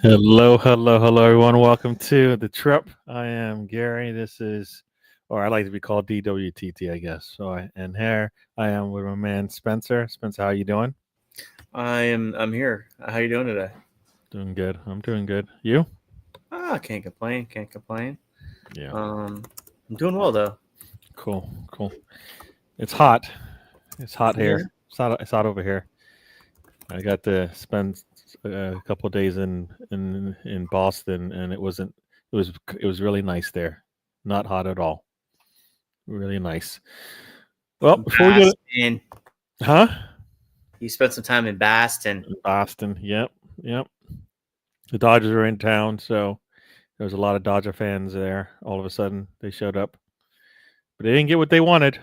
Hello, everyone. Welcome to the trip. I am Gary. This is, or I like to be called DWTT, I guess. And here I am with my man Spencer. Spencer, how you doing? I'm here. How you doing today? Doing good. I'm doing good. You? Can't complain. Can't complain. Yeah. Um, I'm doing well though. Cool. It's hot. It's hot Yeah. here. It's hot over here. I got to spend a couple of days in Boston, and it was really nice there. Not hot at all. Really nice. Well, before we go, Boston. huh? You spent some time in Boston. Boston. Yep. The Dodgers are in town, so there was a lot of Dodger fans there. All of a sudden, they showed up, but they didn't get what they wanted.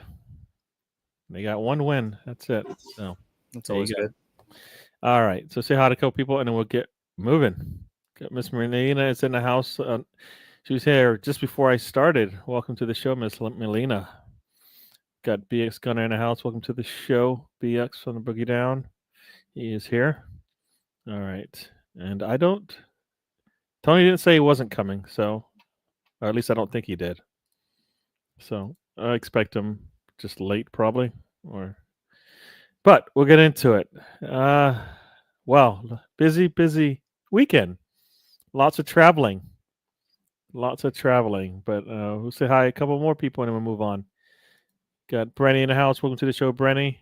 They got one win. That's it. So That's there you always go. good. All right. So say hi to a couple people, and then we'll get moving. Got Miss Melina is in the house. She was here just before I started. Welcome to the show, Miss Melina. Got BX Gunner in the house. Welcome to the show, BX from the Boogie Down. He is here. All right. And Tony didn't say he wasn't coming, so, or at least I don't think he did. So I expect him just late, probably, but we'll get into it. Well, busy weekend. Lots of traveling. But we'll say hi a couple more people and then we'll move on. Got Brenny in the house. Welcome to the show, Brenny.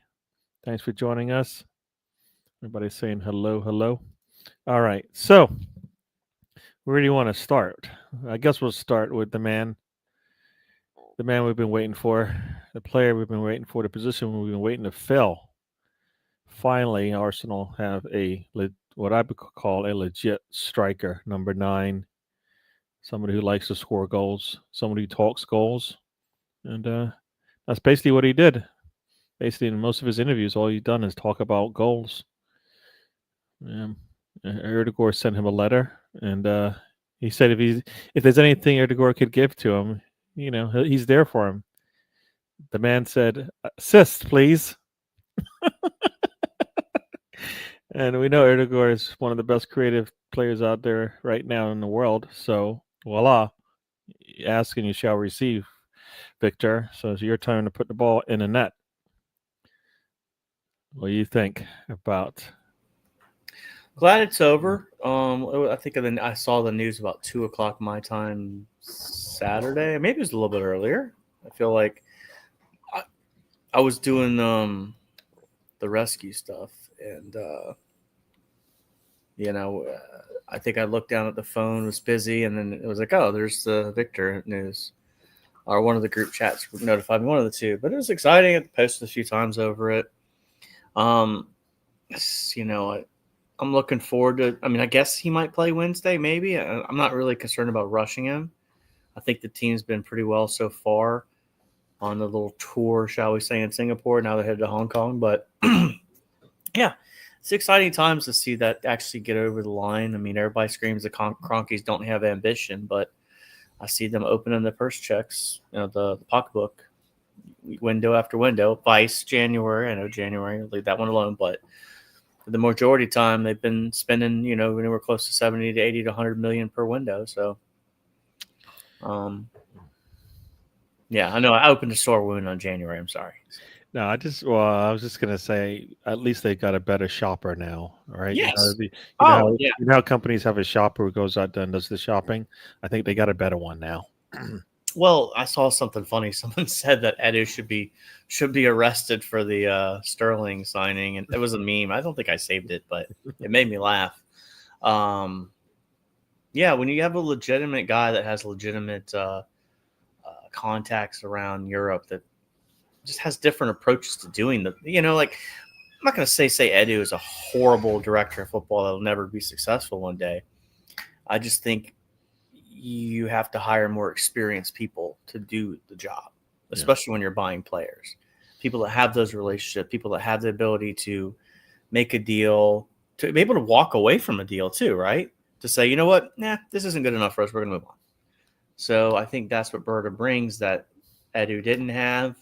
Thanks for joining us. Everybody's saying hello. All right. So, where do you want to start? I guess we'll start with the man we've been waiting for, the player we've been waiting for, the position we've been waiting to fill. Finally, Arsenal have what I would call a legit striker, number 9, somebody who likes to score goals, somebody who talks goals, and that's basically what he did. Basically, in most of his interviews, all he's done is talk about goals. Erdogan sent him a letter, and he said if there's anything Erdogan could give to him, he's there for him. The man said, "Assist, please." And we know Erdogan is one of the best creative players out there right now in the world. So, voila. Ask and you shall receive, Victor. So it's your turn to put the ball in the net. What do you think about? Glad it's over. I think I saw the news about 2:00 my time Saturday. Maybe it was a little bit earlier. I feel like I was doing the rescue stuff, and I think I looked down at the phone, was busy, and then it was like, oh, there's the Victor news. Or one of the group chats notified me, one of the two. But it was exciting. I posted a few times over it. I'm looking forward to. I mean, I guess he might play Wednesday. Maybe I'm not really concerned about rushing him. I think the team's been pretty well so far on the little tour, shall we say, in Singapore. Now they're headed to Hong Kong, but yeah. It's exciting times to see that actually get over the line. I mean, everybody screams the Cronkies don't have ambition, but I see them opening the purse checks, the pocketbook, window after window. Vice January, I know January, leave that one alone, but the majority of the time they've been spending, anywhere close to 70 to 80 to 100 million per window. So, yeah, I know I opened a sore wound on January. I'm sorry. No, I was just gonna say, at least they got a better shopper now, right? Yes. You know how companies have a shopper who goes out there and does the shopping. I think they got a better one now. Well, I saw something funny. Someone said that Edu should be arrested for the Sterling signing, and it was a meme. I don't think I saved it, but it made me laugh. Yeah, when you have a legitimate guy that has legitimate contacts around Europe that just has different approaches to doing like I'm not going to say Edu is a horrible director of football that'll never be successful one day. I just think you have to hire more experienced people to do the job, especially when you're buying players. People that have those relationships, people that have the ability to make a deal, to be able to walk away from a deal too, right? To say, you know what, this isn't good enough for us. We're going to move on. So I think that's what Berta brings that Edu didn't have.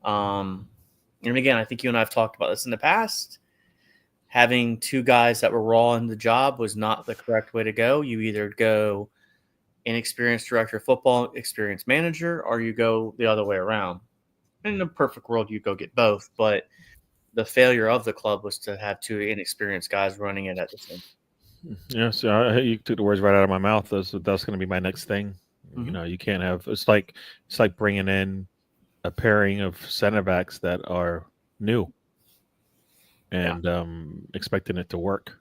And again, I think you and I have talked about this in the past. having two guys that were raw in the job was not the correct way to go. You either go inexperienced director of football, experienced manager, or you go the other way around. In a perfect world, you go get both, but the failure of the club was to have two inexperienced guys running it at the same time. Yeah, so you took the words right out of my mouth. That's going to be my next thing. Mm-hmm. You can't have it's like bringing in a pairing of center backs that are new and expecting it to work.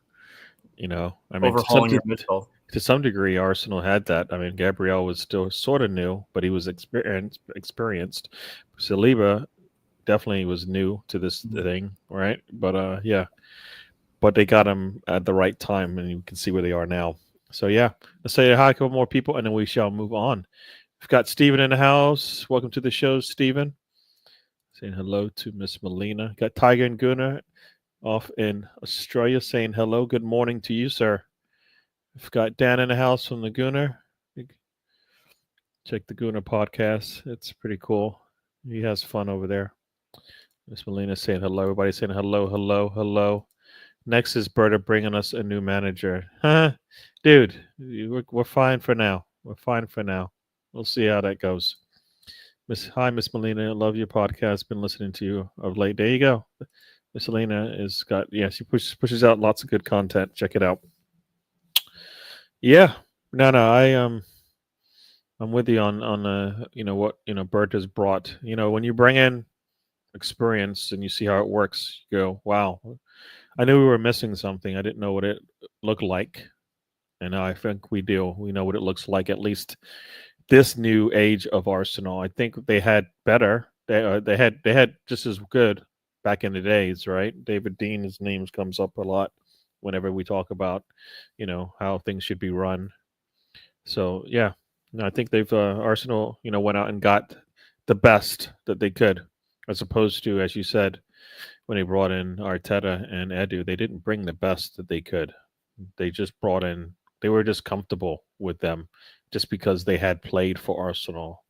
I mean, Overhauling your midfield. to some degree, Arsenal had that. I mean, Gabriel was still sort of new, but he was experienced. Saliba definitely was new to this thing, right? But yeah, but they got him at the right time, and you can see where they are now. So yeah, let's say hi to a couple more people, and then we shall move on. We've got Stephen in the house. Welcome to the show, Stephen. Saying hello to Miss Melina. Got Tiger and Gunnar off in Australia saying hello. Good morning to you, sir. We've got Dan in the house from the Gunnar. Check the Gunnar podcast. It's pretty cool. He has fun over there. Miss Melina saying hello. Everybody saying hello, hello, hello. Next is Berta bringing us a new manager. Huh? Dude, we're fine for now. We're fine for now. We'll see how that goes. Hi, Miss Melina. Love your podcast. Been listening to you of late. There you go. Miss Melina is got she pushes out lots of good content. Check it out. Yeah. No, I'm with you on what Bert has brought. When you bring in experience and you see how it works, you go, wow. I knew we were missing something. I didn't know what it looked like. And now I think we do. We know what it looks like, at least this new age of Arsenal. I think they had better. They had just as good back in the days, right? David Dean's name comes up a lot whenever we talk about, how things should be run. So yeah, no, I think they've Arsenal, went out and got the best that they could, as opposed to, as you said, when they brought in Arteta and Edu, they didn't bring the best that they could. They just brought in. They were just comfortable with them, just because they had played for Arsenal.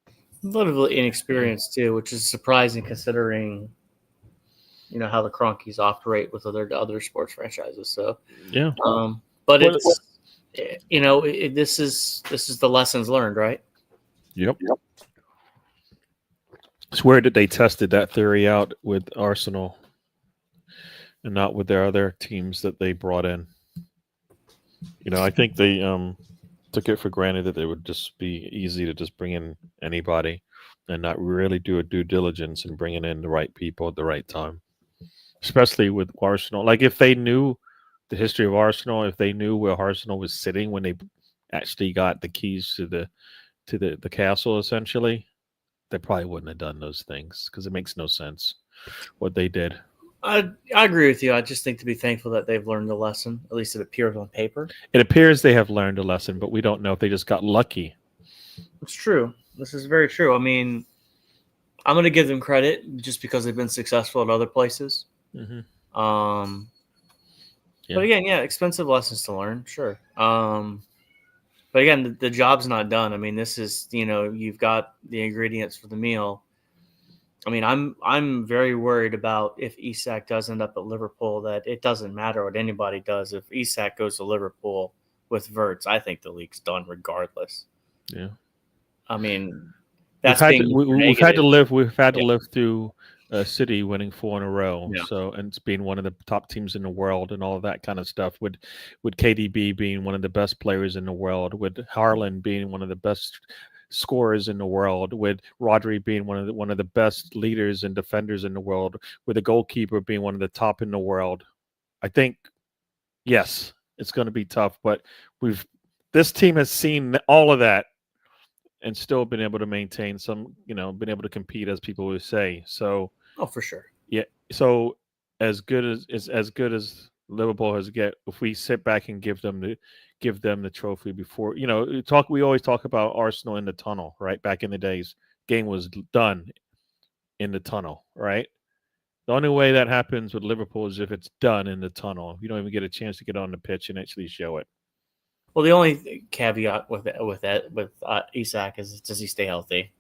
A little bit inexperienced too, which is surprising considering how the Cronkies operate with other sports franchises. So yeah, but it's this is the lessons learned, right? Yep. It's weird that they tested that theory out with Arsenal and not with their other teams that they brought in. I think they took it for granted that it would just be easy to just bring in anybody and not really do a due diligence and bringing in the right people at the right time, especially with Arsenal. Like, if they knew the history of Arsenal, if they knew where Arsenal was sitting when they actually got the keys to the castle, essentially, they probably wouldn't have done those things, because it makes no sense what they did. I agree with you. I just think to be thankful that they've learned the lesson. At least it appears on paper. It appears they have learned a lesson, but we don't know if they just got lucky. It's true. This is very true. I mean, I'm going to give them credit just because they've been successful at other places. Mm-hmm. But again, expensive lessons to learn, sure. But again, the job's not done. I mean, this is, you've got the ingredients for the meal. I mean, I'm very worried about if Isak does end up at Liverpool, that it doesn't matter what anybody does. If Isak goes to Liverpool with Wirtz, I think the league's done regardless. Yeah. I mean, we've had to live through City winning 4 in a row, so, and it's being one of the top teams in the world and all of that kind of stuff. With KDB being one of the best players in the world, with Haaland being one of the best scorers in the world, with Rodri being one of the best leaders and defenders in the world, with a goalkeeper being one of the top in the world. I think, yes, it's going to be tough, but this team has seen all of that and still been able to maintain some, been able to compete, as people would say. So, for sure. Yeah. So as good as Liverpool has get, if we sit back and give them the trophy before, we always talk about Arsenal in the tunnel, right? Back in the days, game was done in the tunnel, right? The only way that happens with Liverpool is if it's done in the tunnel. You don't even get a chance to get on the pitch and actually show it. Well, the only caveat with Isak is, does he stay healthy?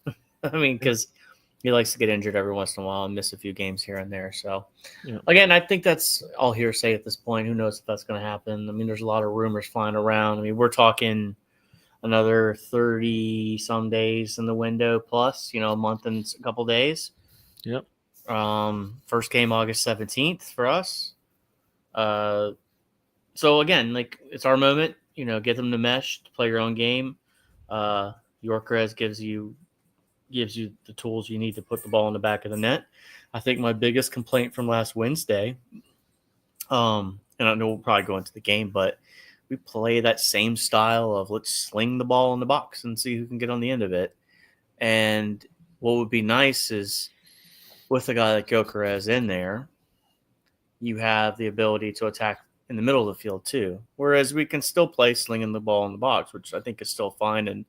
I mean, because He likes to get injured every once in a while and miss a few games here and there. So, Yeah. again, I think that's all hearsay at this point. Who knows if that's going to happen? I mean, there's a lot of rumors flying around. I mean, we're talking another 30 some days in the window plus, a month and a couple days. Yep. First game August 17th for us. So again, like it's our moment, get them to mesh, to play your own game. Gyokeres gives you the tools you need to put the ball in the back of the net. I think my biggest complaint from last Wednesday, and I know we'll probably go into the game, but we play that same style of let's sling the ball in the box and see who can get on the end of it. And what would be nice is with a guy like Gyokeres in there, you have the ability to attack in the middle of the field too. Whereas we can still play slinging the ball in the box, which I think is still fine and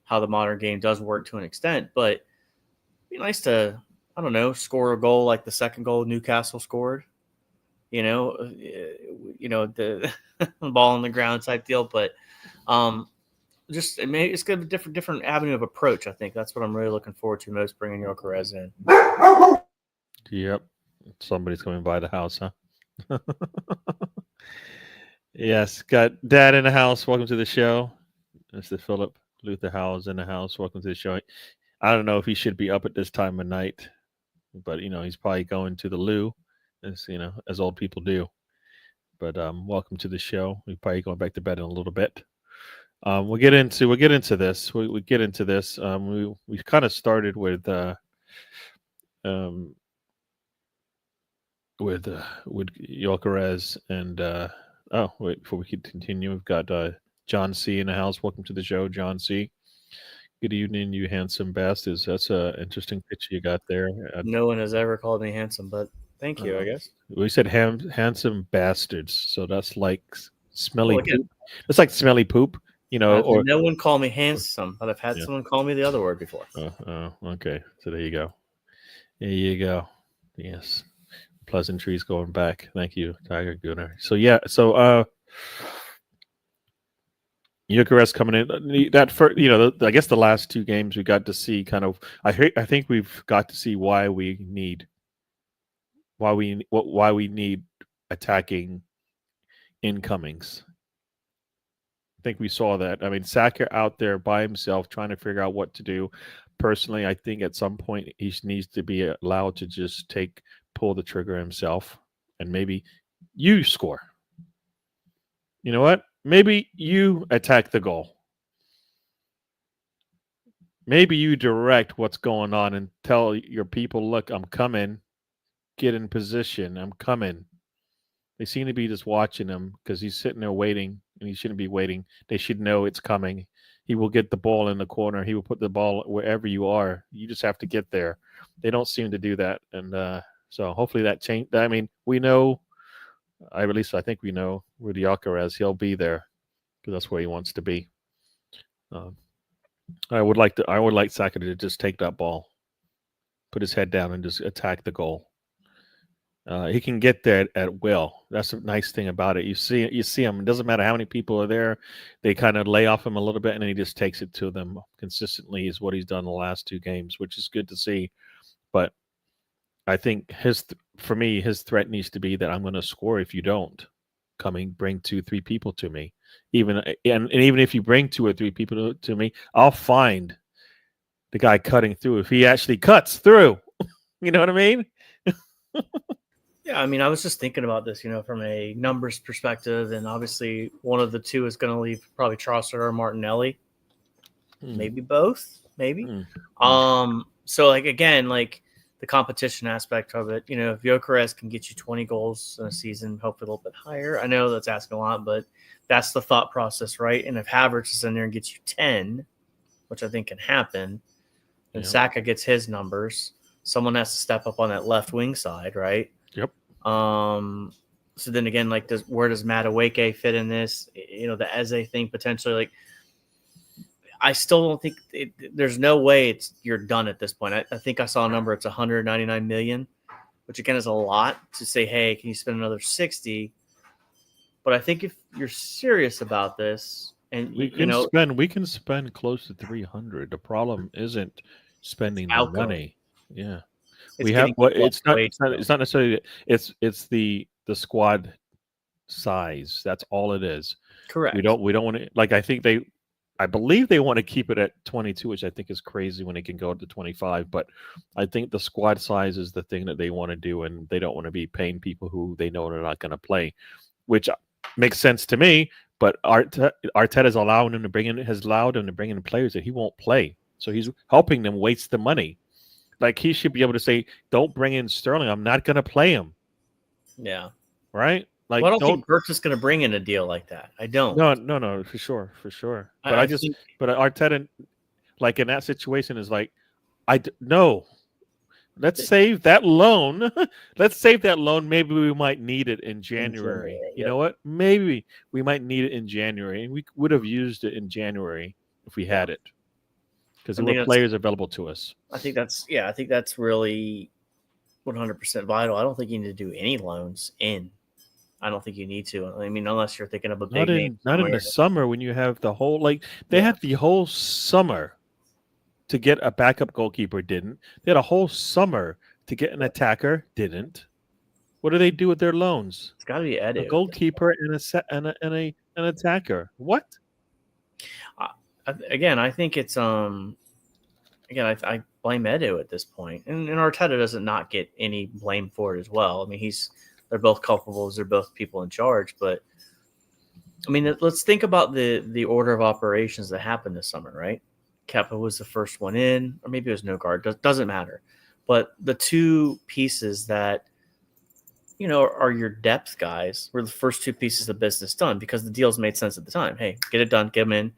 how the modern game does work to an extent. But it'd be nice to, I don't know, score a goal like the second goal Newcastle scored. The ball on the ground type deal. But just it's going to be a different avenue of approach. I think that's what I'm really looking forward to most, bringing Gyokeres in. Yep. Somebody's coming by the house, huh? Yes, got Dad in the house. Welcome to the show. Mr. Philip Luther Howell's in the house. Welcome to the show. I don't know if he should be up at this time of night, but he's probably going to the loo, as old people do. But welcome to the show. We're probably going back to bed in a little bit. We'll get into this. We get into this. We kind of started with Gyokeres and before we continue, we've got John C in the house. Welcome to the show, John C. Good evening, you handsome bastards. That's an interesting picture you got there. No one has ever called me handsome, but thank you, I guess. We said handsome bastards, so that's like smelly again, poop. It's like smelly poop, or no one called me handsome, but I've had someone call me the other word before. Okay. So there you go. There you go. Yes. Pleasantries going back. Thank you, Tiger Gunner. So Gyokeres coming in. That first, I guess the last two games we got to see kind of. I think we've got to see why we need attacking incomings. I think we saw that. I mean, Saka out there by himself trying to figure out what to do. Personally, I think at some point he needs to be allowed to just pull the trigger himself, and maybe you score. You know what? Maybe you attack the goal. Maybe you direct what's going on and tell your people, look, I'm coming. Get in position. I'm coming. They seem to be just watching him because he's sitting there waiting, and he shouldn't be waiting. They should know it's coming. He will get the ball in the corner. He will put the ball wherever you are. You just have to get there. They don't seem to do that. And so hopefully that change. I mean, we know, at least I think we know where the Gyokeres, he'll be there because that's where he wants to be. I would like Saka to just take that ball, put his head down, and just attack the goal. He can get there at will. That's a nice thing about it. You see him. It doesn't matter how many people are there. They kind of lay off him a little bit, and then he just takes it to them consistently. Is what he's done the last two games, which is good to see. But I think for me, his threat needs to be that I'm going to score if you don't. Bring 2-3 people to me. Even if you bring 2 or 3 people to me, I'll find the guy cutting through if he actually cuts through. You know what I mean? Yeah, I mean, I was just thinking about this, from a numbers perspective, and obviously one of the two is going to leave probably Trossard or Martinelli, maybe both, maybe. So again, the competition aspect of it, if Gyokeres can get you 20 goals in a season, hopefully a little bit higher. I know that's asking a lot, but that's the thought process, right? And if Havertz is in there and gets you 10, which I think can happen, and Saka gets his numbers, someone has to step up on that left wing side, right? Yep. So then again, where does Madueke fit in this? The Eze thing potentially. I still don't think there's no way you're done at this point. I think I saw a number. It's 199 million, which again is a lot to say. Hey, can you spend another 60? But I think if you're serious about this, and we can spend close to 300. The problem isn't spending the money. Yeah. It's We have getting what people up it's not way it's not too it's not necessarily it's the squad size. That's all it is. correct. We don't want to like I believe they want to keep it at 22, which I think is crazy when it can go to 25, but I think the squad size is the thing that they want to do, and they don't want to be paying people who they know they're not going to play, which makes sense to me, but Arteta is allowing him to bring in has allowed him to bring in players that he won't play. So he's helping them waste the money. Like he should be able to say, "Don't bring in Sterling. I'm not going to play him." Yeah. Right? Well, I Like don't don't think Burks is going to bring in a deal like that. I don't. no, for sure. But I think but Arteta, like in that situation, is like, no. Let's that save that loan. Let's save that loan. Maybe we might need it in in January. January. You Yep. know what? Maybe we might need it in January, and we would have used it in January if we Yeah. had it, because I there were think that's. players available to us. I think that's. Yeah. I think that's really 100% vital. I don't think you need to do any loans in. I don't think you need to. I mean, unless you're thinking of a big name Not in the somewhere. summer when you have the whole they Yeah. had the whole summer to get a backup goalkeeper. Didn't they had a whole summer to get an attacker? Didn't. What do they do with their loans? It's got to be A Edu. goalkeeper and a set and an attacker. What? Again, I think it's again, I blame Edu at this point, and Arteta doesn't not get any blame for it as well. I mean, they're both culpable as they're both people in charge, but I mean, let's think about the order of operations that happened this summer, right? Kepa was the first one in, or maybe it was Nogard. Doesn't matter, but the two pieces that are your depth guys were the first two pieces of business done because the deals made sense at the time. Hey, get it done, get them in.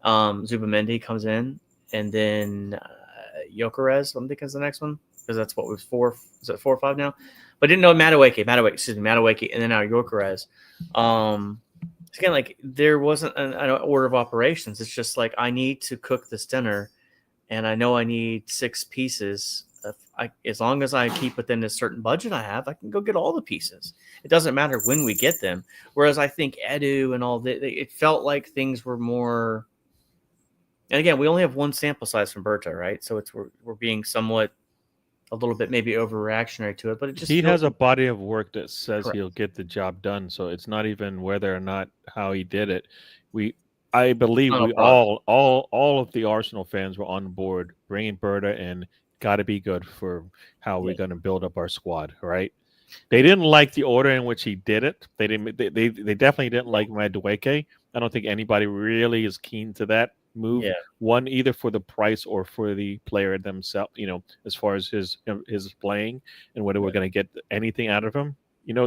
Zubamendi comes in, and then Gyokeres, I think is the next one because that's what was 4. Is it 4 or 5 now? But didn't know Madueke, and then now Gyokeres. It's again, like there wasn't an order of operations. It's just like I need to cook this dinner, and I know I need 6 pieces. As long as I keep within a certain budget I have, I can go get all the pieces. It doesn't matter when we get them. Whereas I think Edu and all that, it felt like things were more. And again, we only have one sample size from Berta, right? So we're being somewhat a little bit maybe overreactionary to it, but it just He feels has a body of work that says correct. he'll get the job done. So it's not even whether or not how he did it. I believe Final we product. all of the Arsenal fans were on board bringing Berta in. Got to be good for how we're Yeah. going to build up our squad, right? They didn't like the order in which he did it. They didn't. They definitely didn't like Madueke. I don't think anybody really is keen to that move. Yeah. One, either for the price or for the player themselves. As far as his playing and whether we're going to get anything out of him.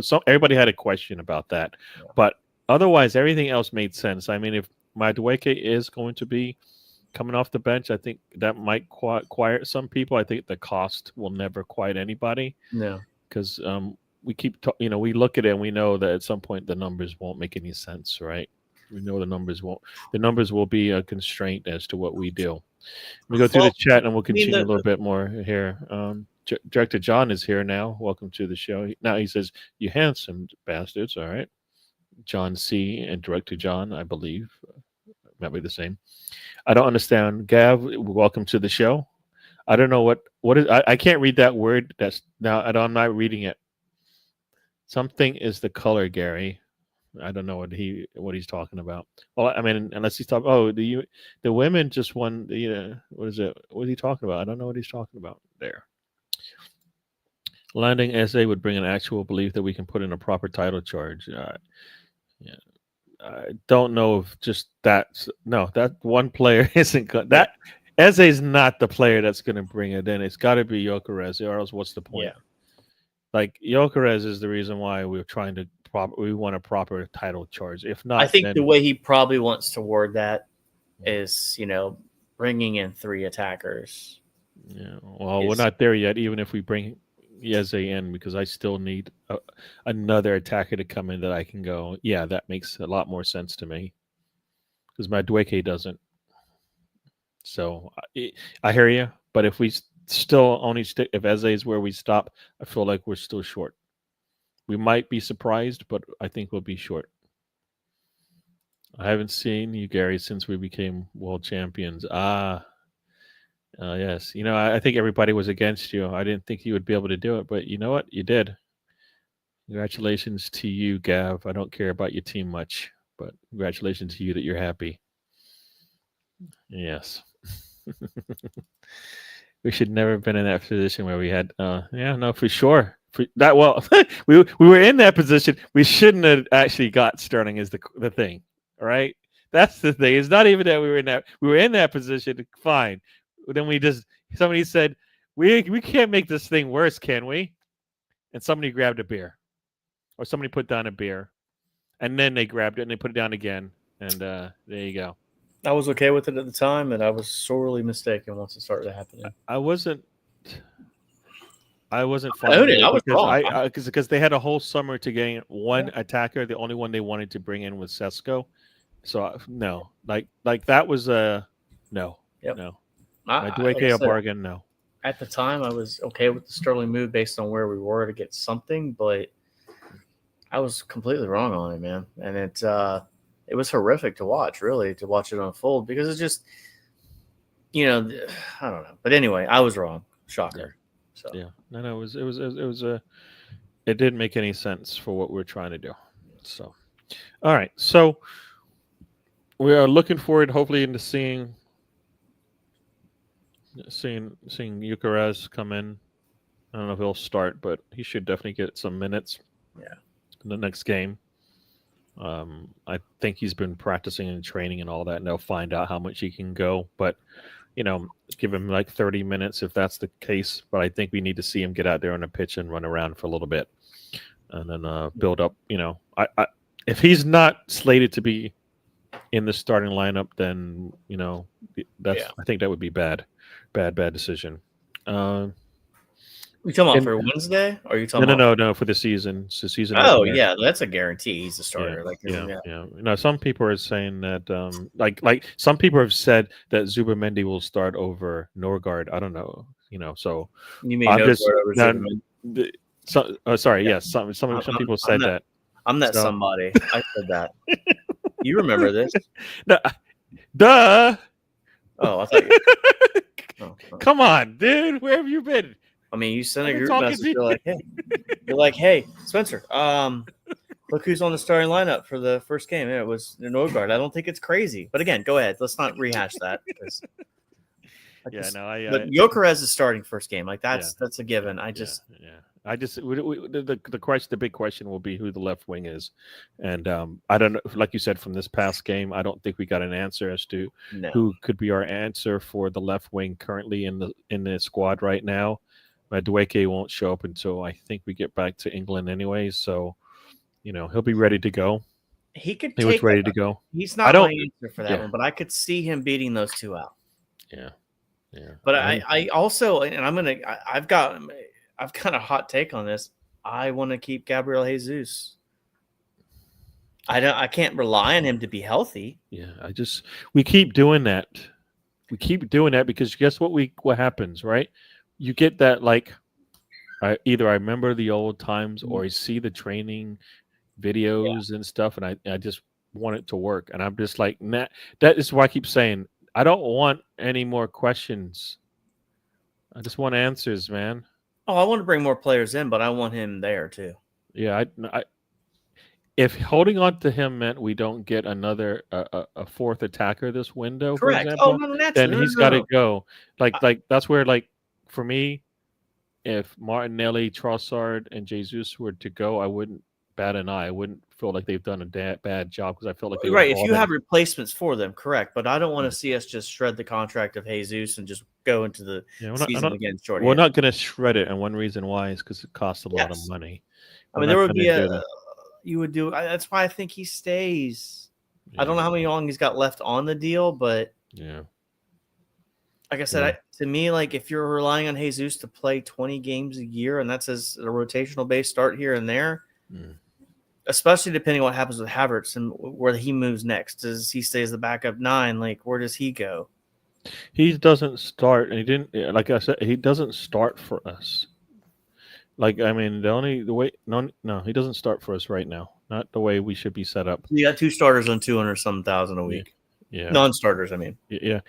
So everybody had a question about that, Yeah. but otherwise everything else made sense. I mean, if Madueke is going to be coming off the bench, I think that might quiet some people. I think the cost will never quiet anybody. No. Because we keep, we look at it and we know that at some point the numbers won't make any sense, right? We know the numbers won't. The numbers will be a constraint as to what we do. We go through the chat and we'll continue a little bit more here. Director John is here now. Welcome to the show. Now he says, "You handsome bastards." All right, John C. and Director John, I believe, might be the same. I don't understand. Gav, welcome to the show. I don't know what is. I can't read that word. That's now. I'm not reading it. Something is the color, Gary. I don't know what he's talking about. Well, I mean, unless he's talking. Oh, the women just won. What is it? What is he talking about? I don't know what he's talking about there. Landing essay would bring an actual belief that we can put in a proper title charge. Yeah. I don't know if just that. No, that one player isn't good. That Eze is not the player that's going to bring it in. It's got to be Gyokeres, or else what's the point? Yeah. Like Gyokeres is the reason why we're trying to we want a proper title charge. If not, I think then the way he probably wants to word that is, bringing in 3 attackers. yeah. Well, we're not there yet. Even if we bring Eze in, because I still need another attacker to come in that I can go. Yeah, that makes a lot more sense to me. Because Madueke doesn't. So I hear you, but if we still only stick, if Eze is where we stop, I feel like we're still short. We might be surprised, but I think we'll be short. I haven't seen you, Gary, since we became world champions. Yes. I think everybody was against you. I didn't think you would be able to do it, but you know what? You did. Congratulations to you, Gav. I don't care about your team much, but congratulations to you that you're happy. Yes. We should never have been in that position where we had, yeah, no, for sure. We were in that position. We shouldn't have actually got Sterling as the thing. All right. That's the thing. It's not even that we were in that position. Fine. Then somebody said, we can't make this thing worse, can we? And somebody grabbed a beer. Or somebody put down a beer. And then they grabbed it and they put it down again. And there you go. I was okay with it at the time, and I was sorely mistaken once it started happening. I wasn't I fine own with it. I it was wrong. because they had a whole summer to gain one attacker. The only one they wanted to bring in was Sesko. So no, like that was a no. Yep. No. Like a bargain. No. At the time, I was okay with the Sterling move based on where we were to get something, but I was completely wrong on it, man. And it was horrific to watch, really, to watch it unfold because it's just, I don't know. But anyway, I was wrong. Shocker. So. Yeah. No. It didn't make any sense for what we're trying to do. So, all right. So we are looking forward, hopefully, into seeing Gyokeres come in. I don't know if he'll start, but he should definitely get some minutes. Yeah. In the next game. I think he's been practicing and training and all that, and they'll find out how much he can go. But give him like 30 minutes if that's the case. But I think we need to see him get out there on the pitch and run around for a little bit, and then build up. If he's not slated to be in the starting lineup, then I think that would be bad decision. You talking about for Wednesday? Or are you talking No, for the season. It's the season. Oh, yeah, that's a guarantee. He's a starter. Yeah. Some people are saying that, like some people have said that Zubimendi will start over Norgard. I don't know. So you mean Norgard over Zubimendi? Sorry. Yeah. Yes. Some people said that. I'm that somebody. I said that. You remember this? No, duh. Oh, I thought you. Come on, dude. Where have you been? I mean, you sent a group message. You're like, hey, Spencer. Look who's on the starting lineup for the first game. Yeah, it was Norgard. I don't think it's crazy, but again, go ahead. Let's not rehash that. But Gyokeres is starting first game. Like that's a given. The big question will be who the left wing is, and I don't know. Like you said, from this past game, I don't think we got an answer as to who could be our answer for the left wing currently in the squad right now. Dweke won't show up until I think we get back to England anyway, so he'll be ready to go. He was ready to go. He's not my answer for that one, but I could see him beating those two out. Yeah. But I also, and I've got a hot take on this. I want to keep Gabriel Jesus. I can't rely on him to be healthy. Yeah, we keep doing that. We keep doing that because guess what happens, right? You get that either I remember the old times or I see the training videos and stuff, and I just want it to work. And I'm just like, nah, that is why I keep saying I don't want any more questions. I just want answers, man. Oh, I want to bring more players in, but I want him there too. Yeah, if holding on to him meant we don't get another a fourth attacker this window, correct. For example, then he's got to go. Like that's where for me, if Martinelli, Trossard, and Jesus were to go, I wouldn't bat an eye. I wouldn't feel like they've done a bad job because I feel like they right. If you have replacements for them, correct. But I don't want to see us just shred the contract of Jesus and just go into the season again short. We're not going to shred it, and one reason why is because it costs a lot of money. I mean, there would be you would do. That's why I think he stays. Yeah. I don't know how long he's got left on the deal, but like I said, to me, if you're relying on Jesus to play 20 games a year, and that's as a rotational base start here and there, especially depending on what happens with Havertz and where he moves next. Does he stays the backup 9? Where does he go? He doesn't start, and he didn't. Like I said, he doesn't start for us. I mean, he doesn't start for us right now. Not the way we should be set up. You got 2 starters on 200-some thousand a week. Yeah. Non-starters, I mean. Yeah.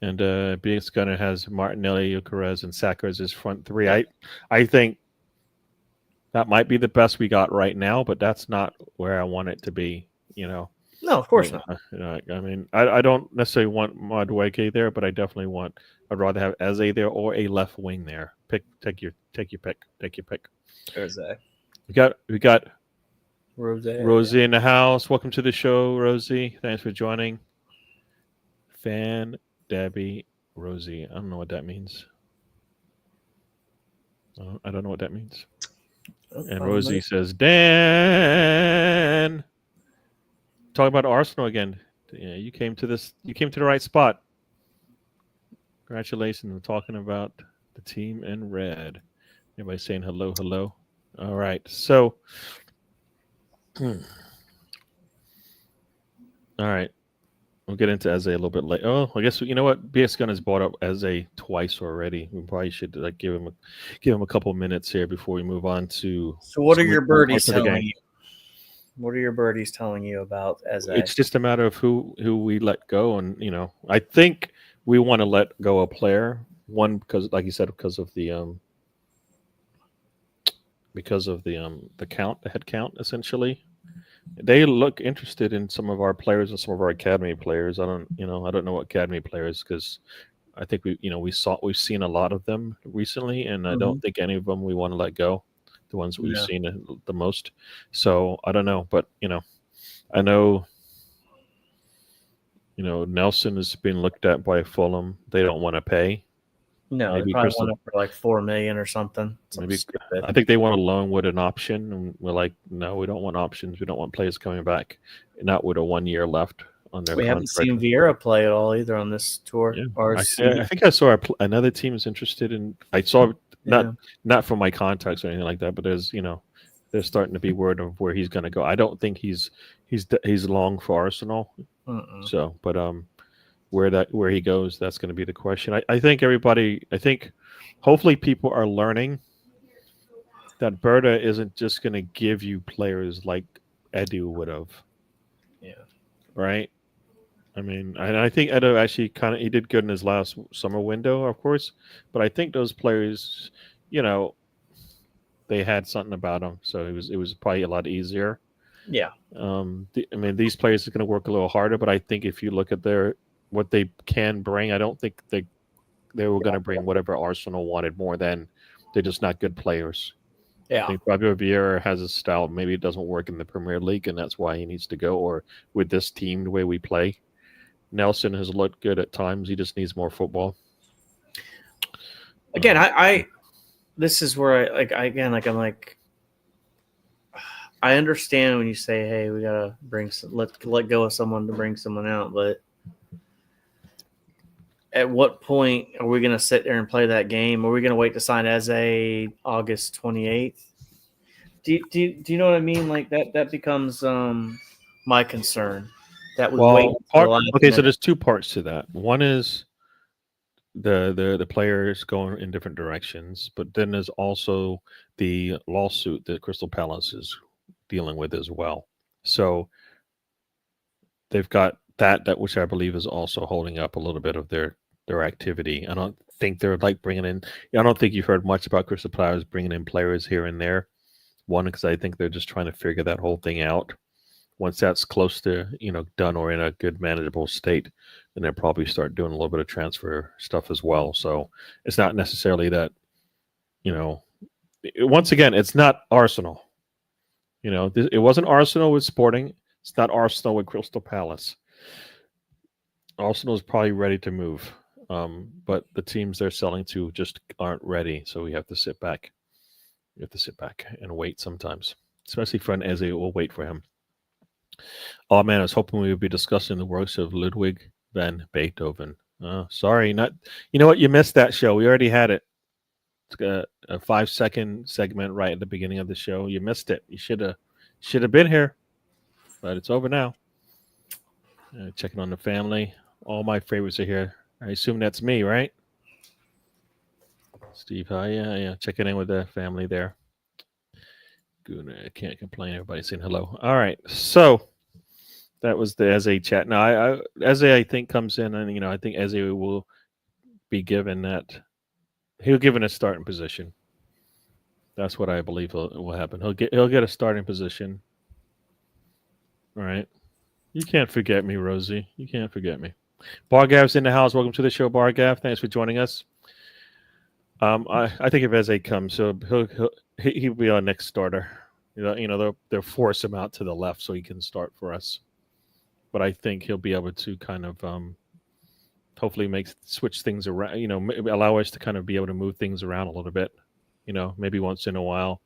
And BX Gunner has Martinelli, Gyokeres, and Saka as his front three. I think that might be the best we got right now, but that's not where I want it to be. No, of course not. I mean, I don't necessarily want Madueke there, but I definitely want. I'd rather have Eze there or a left wing there. Take your pick. Take your pick. Rose. We got Rose. Rosie in the house. Welcome to the show, Rosie. Thanks for joining. Fan Debbie Rosie. I don't know what that means. I don't know what that means. And Rosie says, Dan, talk about Arsenal again. Yeah, you came to the right spot. Congratulations on talking about the team in red. Everybody saying hello, hello. All right. So, all right. We'll get into Eze a little bit later. Oh, I guess you know what? BS Gun has brought up Eze twice already. We probably should give him a couple minutes here before we move on to. So, what are your birdies telling you? What are your birdies telling you about Eze? It's just a matter of who we let go, and I think we want to let go a player. One, because, like you said, because of the count, the head count, essentially. They look interested in some of our players and some of our academy players. I don't know what academy players, because I think we've seen a lot of them recently, and I don't think any of them we want to let go. The ones we've seen the most. So I don't know, but I know Nelson has been looked at by Fulham. They don't want to pay. No, maybe they probably want it for like $4 million or something. Maybe stupid. I think they want a loan with an option, and we're like, no, we don't want options. We don't want players coming back, not with a 1 year left on their. We haven't seen Vieira play at all either on this tour. Yeah. I think I saw another team is interested in. I saw not from my contacts or anything like that, but there's there's starting to be word of where he's going to go. I don't think he's long for Arsenal. So, but where he goes, that's going to be the question. I think hopefully people are learning that Berta isn't just going to give you players like Edu would have. Yeah. Right. I mean, and I think Edu actually he did good in his last summer window, of course, but I think those players, they had something about them, so it was probably a lot easier. Yeah. These players are going to work a little harder, but I think if you look at what they can bring, I don't think they were going to bring whatever Arsenal wanted more than they're just not good players. Yeah. I think Fabio Vieira has a style. Maybe it doesn't work in the Premier League, and that's why he needs to go. Or with this team, the way we play, Nelson has looked good at times. He just needs more football. Again, this is where I understand when you say, "Hey, we gotta let go of someone to bring someone out," but at what point are we going to sit there and play that game? Are we going to wait to sign Eze August 28th? Do you know what I mean? Like that becomes my concern. That we wait. So there's two parts to that. One is the players going in different directions, but then there's also the lawsuit that Crystal Palace is dealing with as well. So they've got that which I believe is also holding up a little bit of their activity. I don't think they're like bringing in. I don't think you've heard much about Crystal Palace bringing in players here and there. One, because I think they're just trying to figure that whole thing out. Once that's close to done or in a good manageable state, then they'll probably start doing a little bit of transfer stuff as well. So it's not necessarily that once again, it's not Arsenal. It wasn't Arsenal with Sporting. It's not Arsenal with Crystal Palace. Arsenal is probably ready to move, but the teams they're selling to just aren't ready. So we have to sit back. We have to sit back and wait sometimes, especially for an Eze. We'll wait for him. Oh man, I was hoping we would be discussing the works of Ludwig van Beethoven. Sorry, not. You know what? You missed that show. We already had it. It's a 5-second segment right at the beginning of the show. You missed it. You should have been here, but it's over now. Checking on the family. All my favorites are here. I assume that's me, right? Steve, hi. Yeah. Checking in with the family there. Good. I can't complain. Everybody's saying hello. All right. So That was the Eze chat. No, Eze I think comes in, and I think Eze will be given that. He'll given a starting position. That's what I believe will happen. He'll get a starting position. All right. You can't forget me, Rosie. You can't forget me. Bargav's in the house. Welcome to the show, Bargav. Thanks for joining us. I think if Eze comes, so he'll be our next starter. They'll force him out to the left so he can start for us. But I think he'll be able to kind of hopefully switch things around. Allow us to kind of be able to move things around a little bit. Maybe once in a while.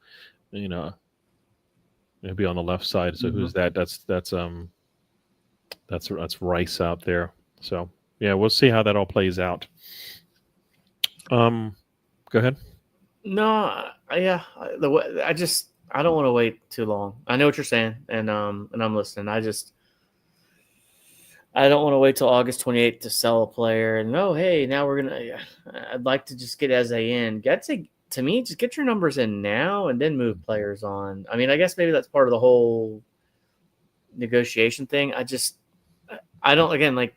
He'll be on the left side. So who's that? That's Rice out there. So yeah, we'll see how that all plays out. Go ahead. No, yeah, I don't want to wait too long. I know what you're saying, and I'm listening. I don't want to wait till August 28th to sell a player. And hey, now I'd like to just get Eze in. To me, just get your numbers in now and then move players on. I mean, I guess maybe that's part of the whole negotiation thing. I don't, again, like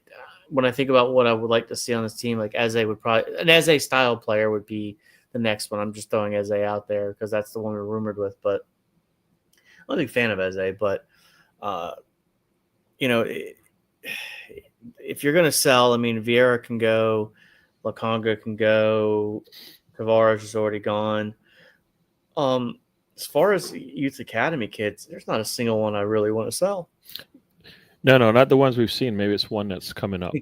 when I think about what I would like to see on this team, like Eze would probably, an Eze style player would be the next one. I'm just throwing Eze out there because that's the one we're rumored with, but I'm a big fan of Eze, but, if you're going to sell, I mean, Vieira can go, Lakonga can go, Tavares is already gone. As far as youth academy kids, there's not a single one I really want to sell. No, not the ones we've seen. Maybe it's one that's coming up.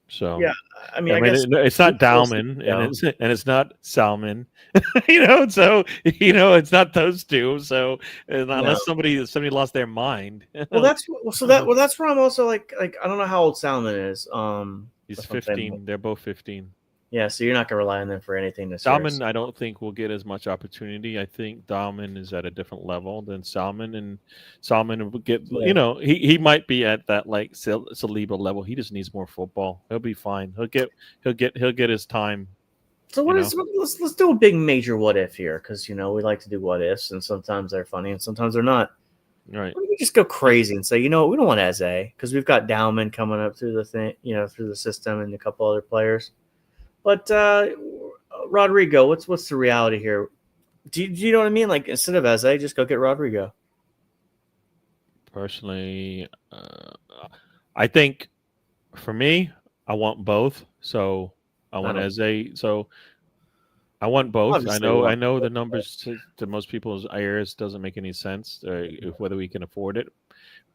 So yeah, I mean, I guess it's not Dalman and it's not Salmon. So it's not those two. So unless somebody lost their mind. That's where I'm also like I don't know how old Salmon is. He's 15. They're both 15. Yeah, so you're not going to rely on them for anything this year. Salmon, I don't think will get as much opportunity. I think Dalman is at a different level than Salmon, and Salmon will get. Yeah. He might be at that like Saliba level. He just needs more football. He'll be fine. He'll get his time. So let's do a big major what if here, because we like to do what ifs, and sometimes they're funny and sometimes they're not. Right. We just go crazy and say, we don't want Eze because we've got Dalman coming up through the thing, through the system, and a couple other players. But Rodrigo, what's the reality here? Do you know what I mean? Like instead of Eze, just go get Rodrigo. Personally, I think for me, I want both. So I want Eze. So I want both. Obviously, I know the numbers to most people's ears doesn't make any sense whether we can afford it,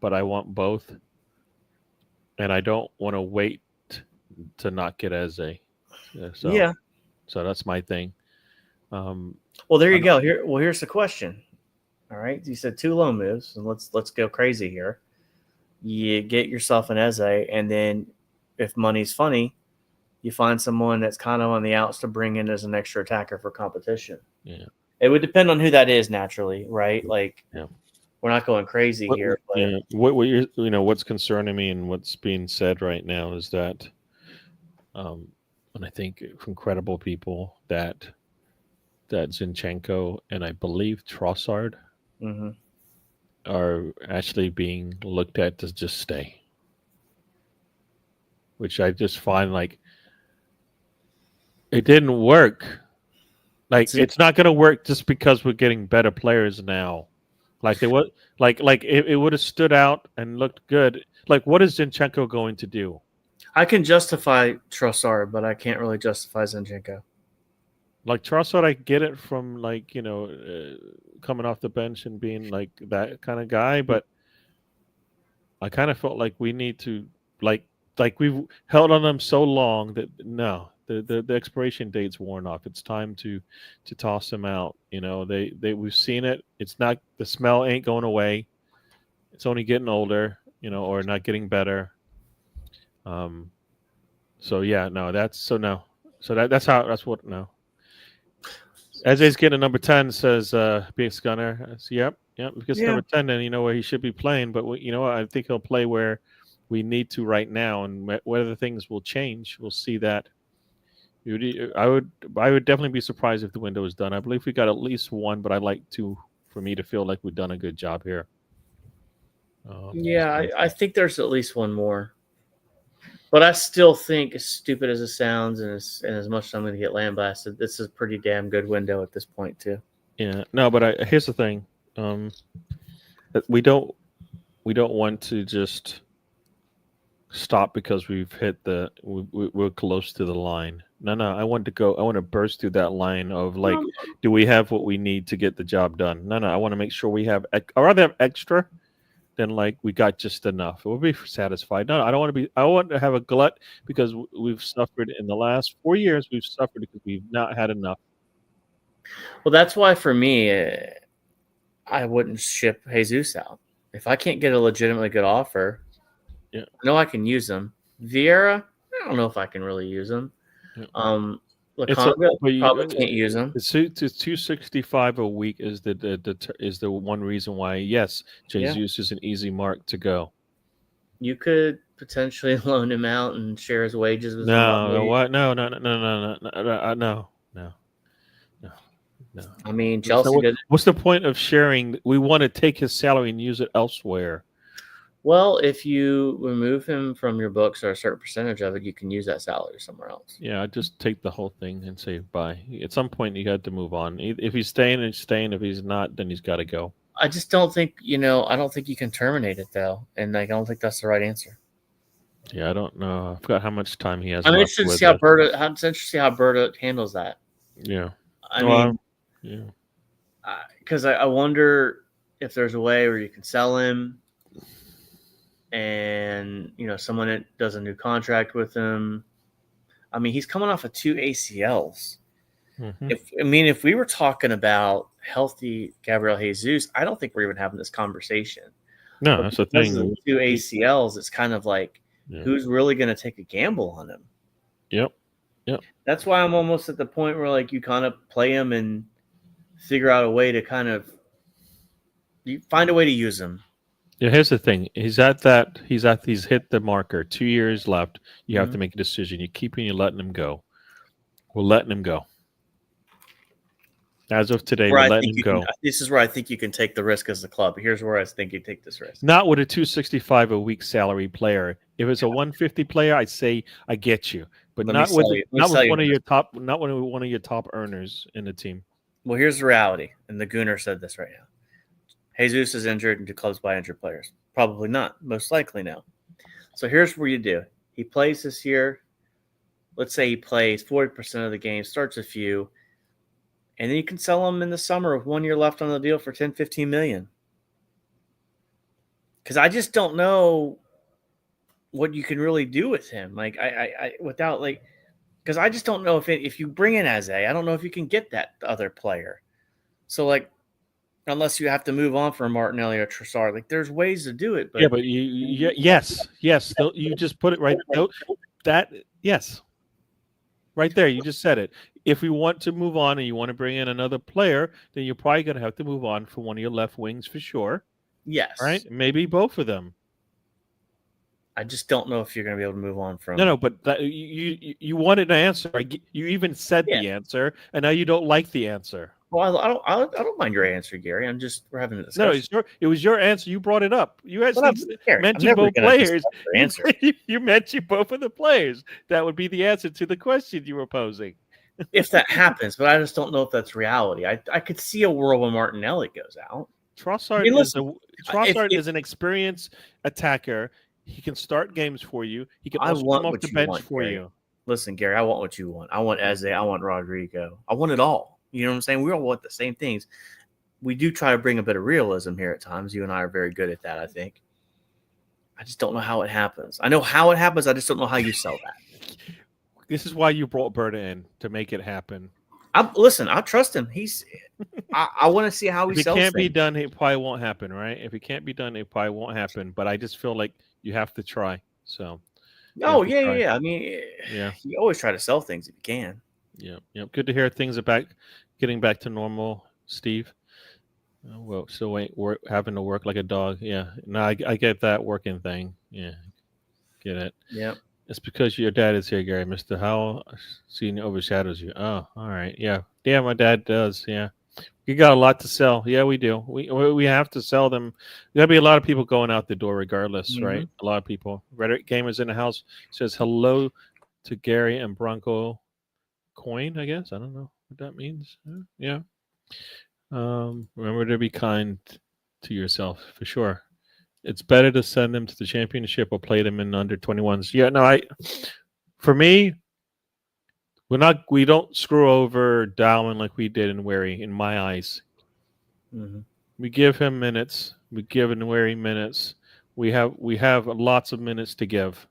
but I want both, and I don't want to wait to not get Eze. So that's my thing. Well, there you go. Here's the question. All right, you said 2 loan moves, and let's go crazy here. You get yourself an Eze, and then if money's funny, you find someone that's kind of on the outs to bring in as an extra attacker for competition. Yeah, it would depend on who that is naturally, right? Like, we're not going crazy here. But... Yeah, what's concerning me and what's being said right now is that. And I think from credible people that Zinchenko and I believe Trossard are actually being looked at to just stay, which I just find like it didn't work. Like it's not going to work just because we're getting better players now. Like it would have stood out and looked good. Like what is Zinchenko going to do? I can justify Trossard, but I can't really justify Zinchenko. Like Trossard, I get it from coming off the bench and being like that kind of guy, but I kind of felt like we need to like we've held on them so long that no, the expiration date's worn off. It's time to toss them out. We've seen it. It's not, the smell ain't going away. It's only getting older, or not getting better. So yeah, no, that's what no. Eze's getting a number 10, says BX Gunner. Yep. If he gets number 10, then where he should be playing. But I think he'll play where we need to right now, and whether things will change, we'll see that. I would definitely be surprised if the window is done. I believe we got at least one, but I'd like for me to feel like we've done a good job here. Yeah, I think there's at least one more. But I still think, as stupid as it sounds, and as much as I'm going to get lambasted, this is a pretty damn good window at this point too. Yeah, no, but here's the thing: we don't want to just stop because we've hit we're close to the line. No, I want to go. I want to burst through that line of like, do we have what we need to get the job done? No, I want to make sure we have. I'd rather have extra than like we got just enough. We'll be satisfied. No, I don't want to be. I want to have a glut because we've suffered in the last 4 years. We've suffered because we've not had enough. Well, that's why for me, I wouldn't ship Jesus out if I can't get a legitimately good offer. Yeah, I know I can use them. Vieira, I don't know if I can really use them. Yeah. Laconga, probably can't use them. It's $265 a week is the one reason why yes, Jesus is an easy mark to go. You could potentially loan him out and share his wages with No, what? No. I mean, Chelsea did. What's the point of sharing? We want to take his salary and use it elsewhere. Well, if you remove him from your books or a certain percentage of it, you can use that salary somewhere else. Yeah, I just take the whole thing and say bye. At some point, you got to move on. If he's staying, he's staying. If he's not, then he's got to go. I just don't think, I don't think you can terminate it, though. And I don't think that's the right answer. Yeah, I don't know. I forgot how much time he has. I'm interested to see how Berta handles that. Yeah. I mean, yeah. Because I wonder if there's a way where you can sell him and, someone that does a new contract with him. I mean, he's coming off of 2 ACLs. Mm-hmm. If we were talking about healthy Gabriel Jesus, I don't think we're even having this conversation. No, that's the thing. 2 ACLs, it's kind of like, who's really going to take a gamble on him? Yep. That's why I'm almost at the point where like you kind of play him and figure out a way to you find a way to use him. Yeah, here's the thing. He's hit the marker. 2 years left. You have to make a decision. You keep him, you're letting him go. We're letting him go. As of today, we're letting him go. This is where I think you can take the risk as a club. Here's where I think you take this risk. Not with a $265 a week salary player. If it's a $150 player, I'd say I get you, but not with one of your top earners in the team. Well, here's the reality, and the Gooner said this right now. Jesus is injured, and the club's by injured players. Probably not. Most likely no. So here's what you do. He plays this year. Let's say he plays 40% of the games, starts a few, and then you can sell him in the summer with 1 year left on the deal for $10-15 million. Because I just don't know what you can really do with him. Like because I just don't know if you bring in Eze, I don't know if you can get that other player. So like, unless you have to move on for Martinelli or Trossard, like there's ways to do it. But yeah, but yes, you just put it right. Yes, right there. You just said it. If we want to move on and you want to bring in another player, then you're probably going to have to move on for one of your left wings for sure. Yes. Right? Maybe both of them. I just don't know if you're going to be able to move on from. No, but you wanted an answer. You even said the answer, and now you don't like the answer. Well, I don't mind your answer, Gary. We're having a discussion. No, it was your answer. You brought it up. You actually mentioned both players. You mentioned both of the players. That would be the answer to the question you were posing. If that happens, but I just don't know if that's reality. I could see a world where Martinelli goes out. Trossard is an experienced attacker. He can start games for you. He can also come off the bench for you. Listen, Gary, I want what you want. I want Eze. I want Rodrigo. I want it all. You know what I'm saying? We all want the same things. We do try to bring a bit of realism here at times. You and I are very good at that, I think. I just don't know how it happens. I know how it happens. I just don't know how you sell that. This is why you brought Berta in, to make it happen. I trust him. I want to see how he sells. If it can't be done, it probably won't happen, right? If it can't be done, it probably won't happen. But I just feel like you have to try. So. Oh, yeah. I mean, you always try to sell things if you can. Yeah. Good to hear things are getting back to normal, Steve. Well, so having to work like a dog. Yeah. No, I get that working thing. Yeah. Get it. Yeah. It's because your dad is here, Gary. Mr. Howell Senior overshadows you. Oh, all right. Yeah. Yeah, my dad does. Yeah. You got a lot to sell. Yeah, we do. We have to sell them. There'll be a lot of people going out the door regardless, Mm-hmm. right? A lot of people. Rhetoric Gamers in the house says hello to Gary and Bronco Coin, I guess. I don't know what that means. Yeah. Remember to be kind to yourself for sure. It's better to send them to the championship or play them in under 21s. Yeah, no, for me, we don't screw over Darwin like we did in Wary, in my eyes. Mm-hmm. We give him minutes. We give Wary minutes. We have lots of minutes to give.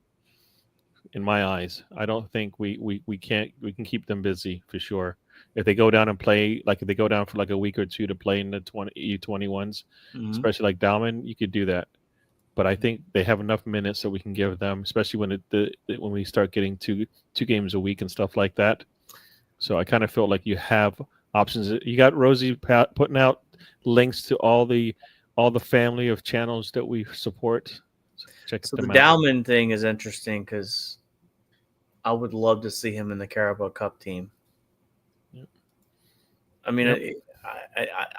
In my eyes, I don't think we can keep them busy for sure. If they go down and play, like if they go down for like a week or two to play in the U21s, Mm-hmm. especially like Dalman, you could do that. But I think they have enough minutes that we can give them, especially when we start getting two games a week and stuff like that. So I kind of felt like you have options. You got Rosie putting out links to all the family of channels that we support. So check So them the out. Dowman thing is interesting because I would love to see him in the Carabao Cup team. Yep. I mean, Yep.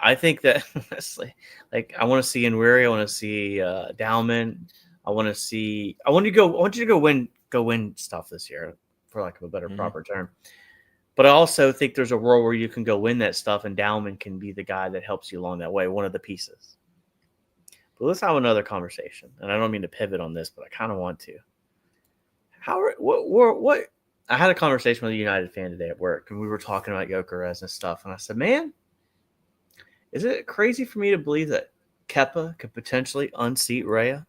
I think that honestly, like I want to see Inwiri, I want to see Dowman, I want you to go win stuff this year, for lack of a better proper term. But I also think there's a world where you can go win that stuff, and Dowman can be the guy that helps you along that way, one of the pieces. But let's have another conversation, and I don't mean to pivot on this, but I kind of want to. What? I had a conversation with a United fan today at work, and we were talking about Gyokeres and stuff, and I said, man, is it crazy for me to believe that Kepa could potentially unseat Raya?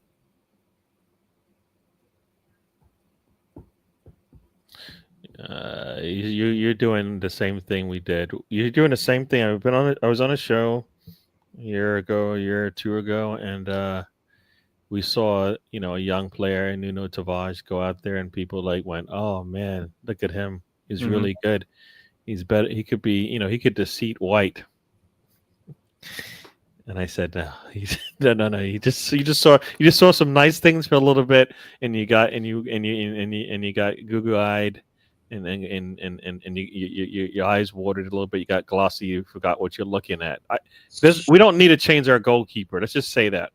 You're doing the same thing we did. You're doing the same thing. I was on a show a year or two ago, and we saw a young player, Nuno Tavares, go out there, and people like went, "Oh man, look at him! He's really good. He's better. He could be, he could defeat White." And I said, "No, no. You just saw some nice things for a little bit, and you got goo eyed, and your eyes watered a little bit. You got glossy. You forgot what you're looking at. We don't need to change our goalkeeper. Let's just say that.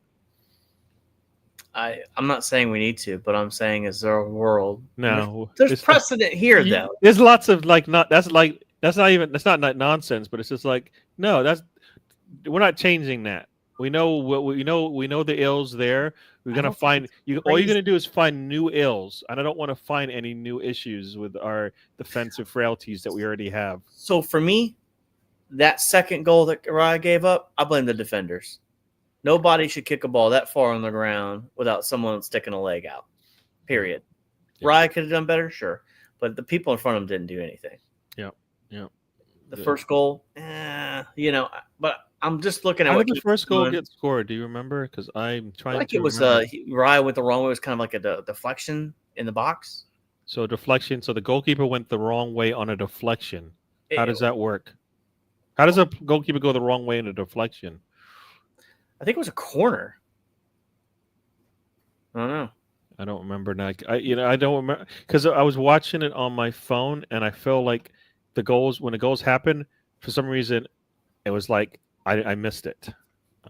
I'm not saying we need to, but I'm saying is there a world? No, there's precedent here, though. There's lots of that's not nonsense, but it's just like no, we're not changing that. We know what we know the ills there. We're gonna find you. All you're gonna do is find new ills, and I don't want to find any new issues with our defensive frailties that we already have. So for me, that second goal that Raya gave up, I blame the defenders. Nobody should kick a ball that far on the ground without someone sticking a leg out. Period. Yeah. Raya could have done better, sure, but the people in front of him didn't do anything. Yeah. The first goal, but I'm just looking at how what did the first goal get scored. Do you remember? Because I'm trying to. It was Raya went the wrong way. It was kind of like a deflection in the box. So deflection. So the goalkeeper went the wrong way on a deflection. How does that work? How does a goalkeeper go the wrong way in a deflection? I think it was a corner. I don't know. I don't remember now. I don't remember because I was watching it on my phone, and I feel like when the goals happened, for some reason, it was like I missed it.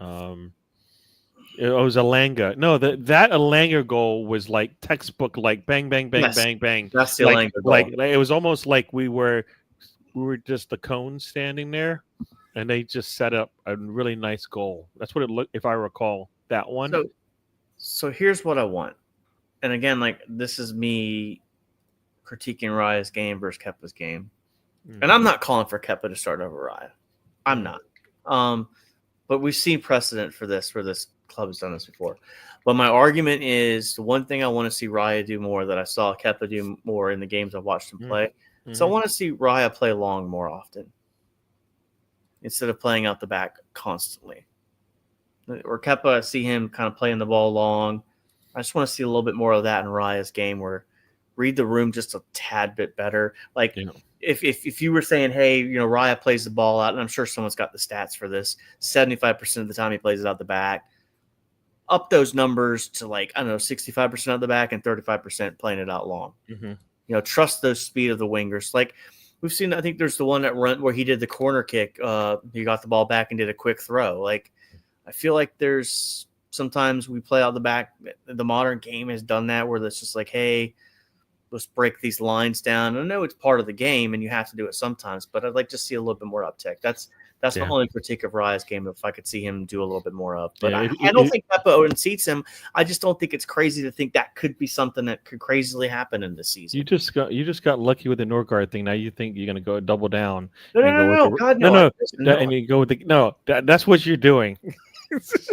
It was Alanga. No, that Alanga goal was like textbook, like bang, bang, bang, bang, bang. That's the Alanga goal. Like it was almost like we were just the cone standing there, and they just set up a really nice goal. That's what it looked, if I recall, that one. So here's what I want. And again, like this is me critiquing Raya's game versus Kepa's game. And I'm not calling for Kepa to start over Raya. I'm not. But we've seen precedent for this, where this club has done this before. But my argument is the one thing I want to see Raya do more that I saw Kepa do more in the games I've watched him play. So I want to see Raya play long more often instead of playing out the back constantly. Or Kepa, I see him kind of playing the ball long. I just want to see a little bit more of that in Raya's game, where read the room just a tad bit better. Like if you were saying, hey, Raya plays the ball out, and I'm sure someone's got the stats for this, 75% of the time he plays it out the back. Up those numbers to 65% out the back and 35% playing it out long. Trust the speed of the wingers. Like we've seen. I think there's the one that run where he did the corner kick. He got the ball back and did a quick throw. Like I feel like there's sometimes we play out the back. The modern game has done that where it's just like, hey, let's break these lines down. I know it's part of the game and you have to do it sometimes, but I'd like to see a little bit more uptick. That's my only critique of Raya's game. If I could see him do a little bit more of, but I don't think Peppa unseats him. I just don't think it's crazy to think that could be something that could crazily happen in this season. You just got lucky with the Norgard thing. Now you think you're going to go double down? No, and you go with that's what you're doing.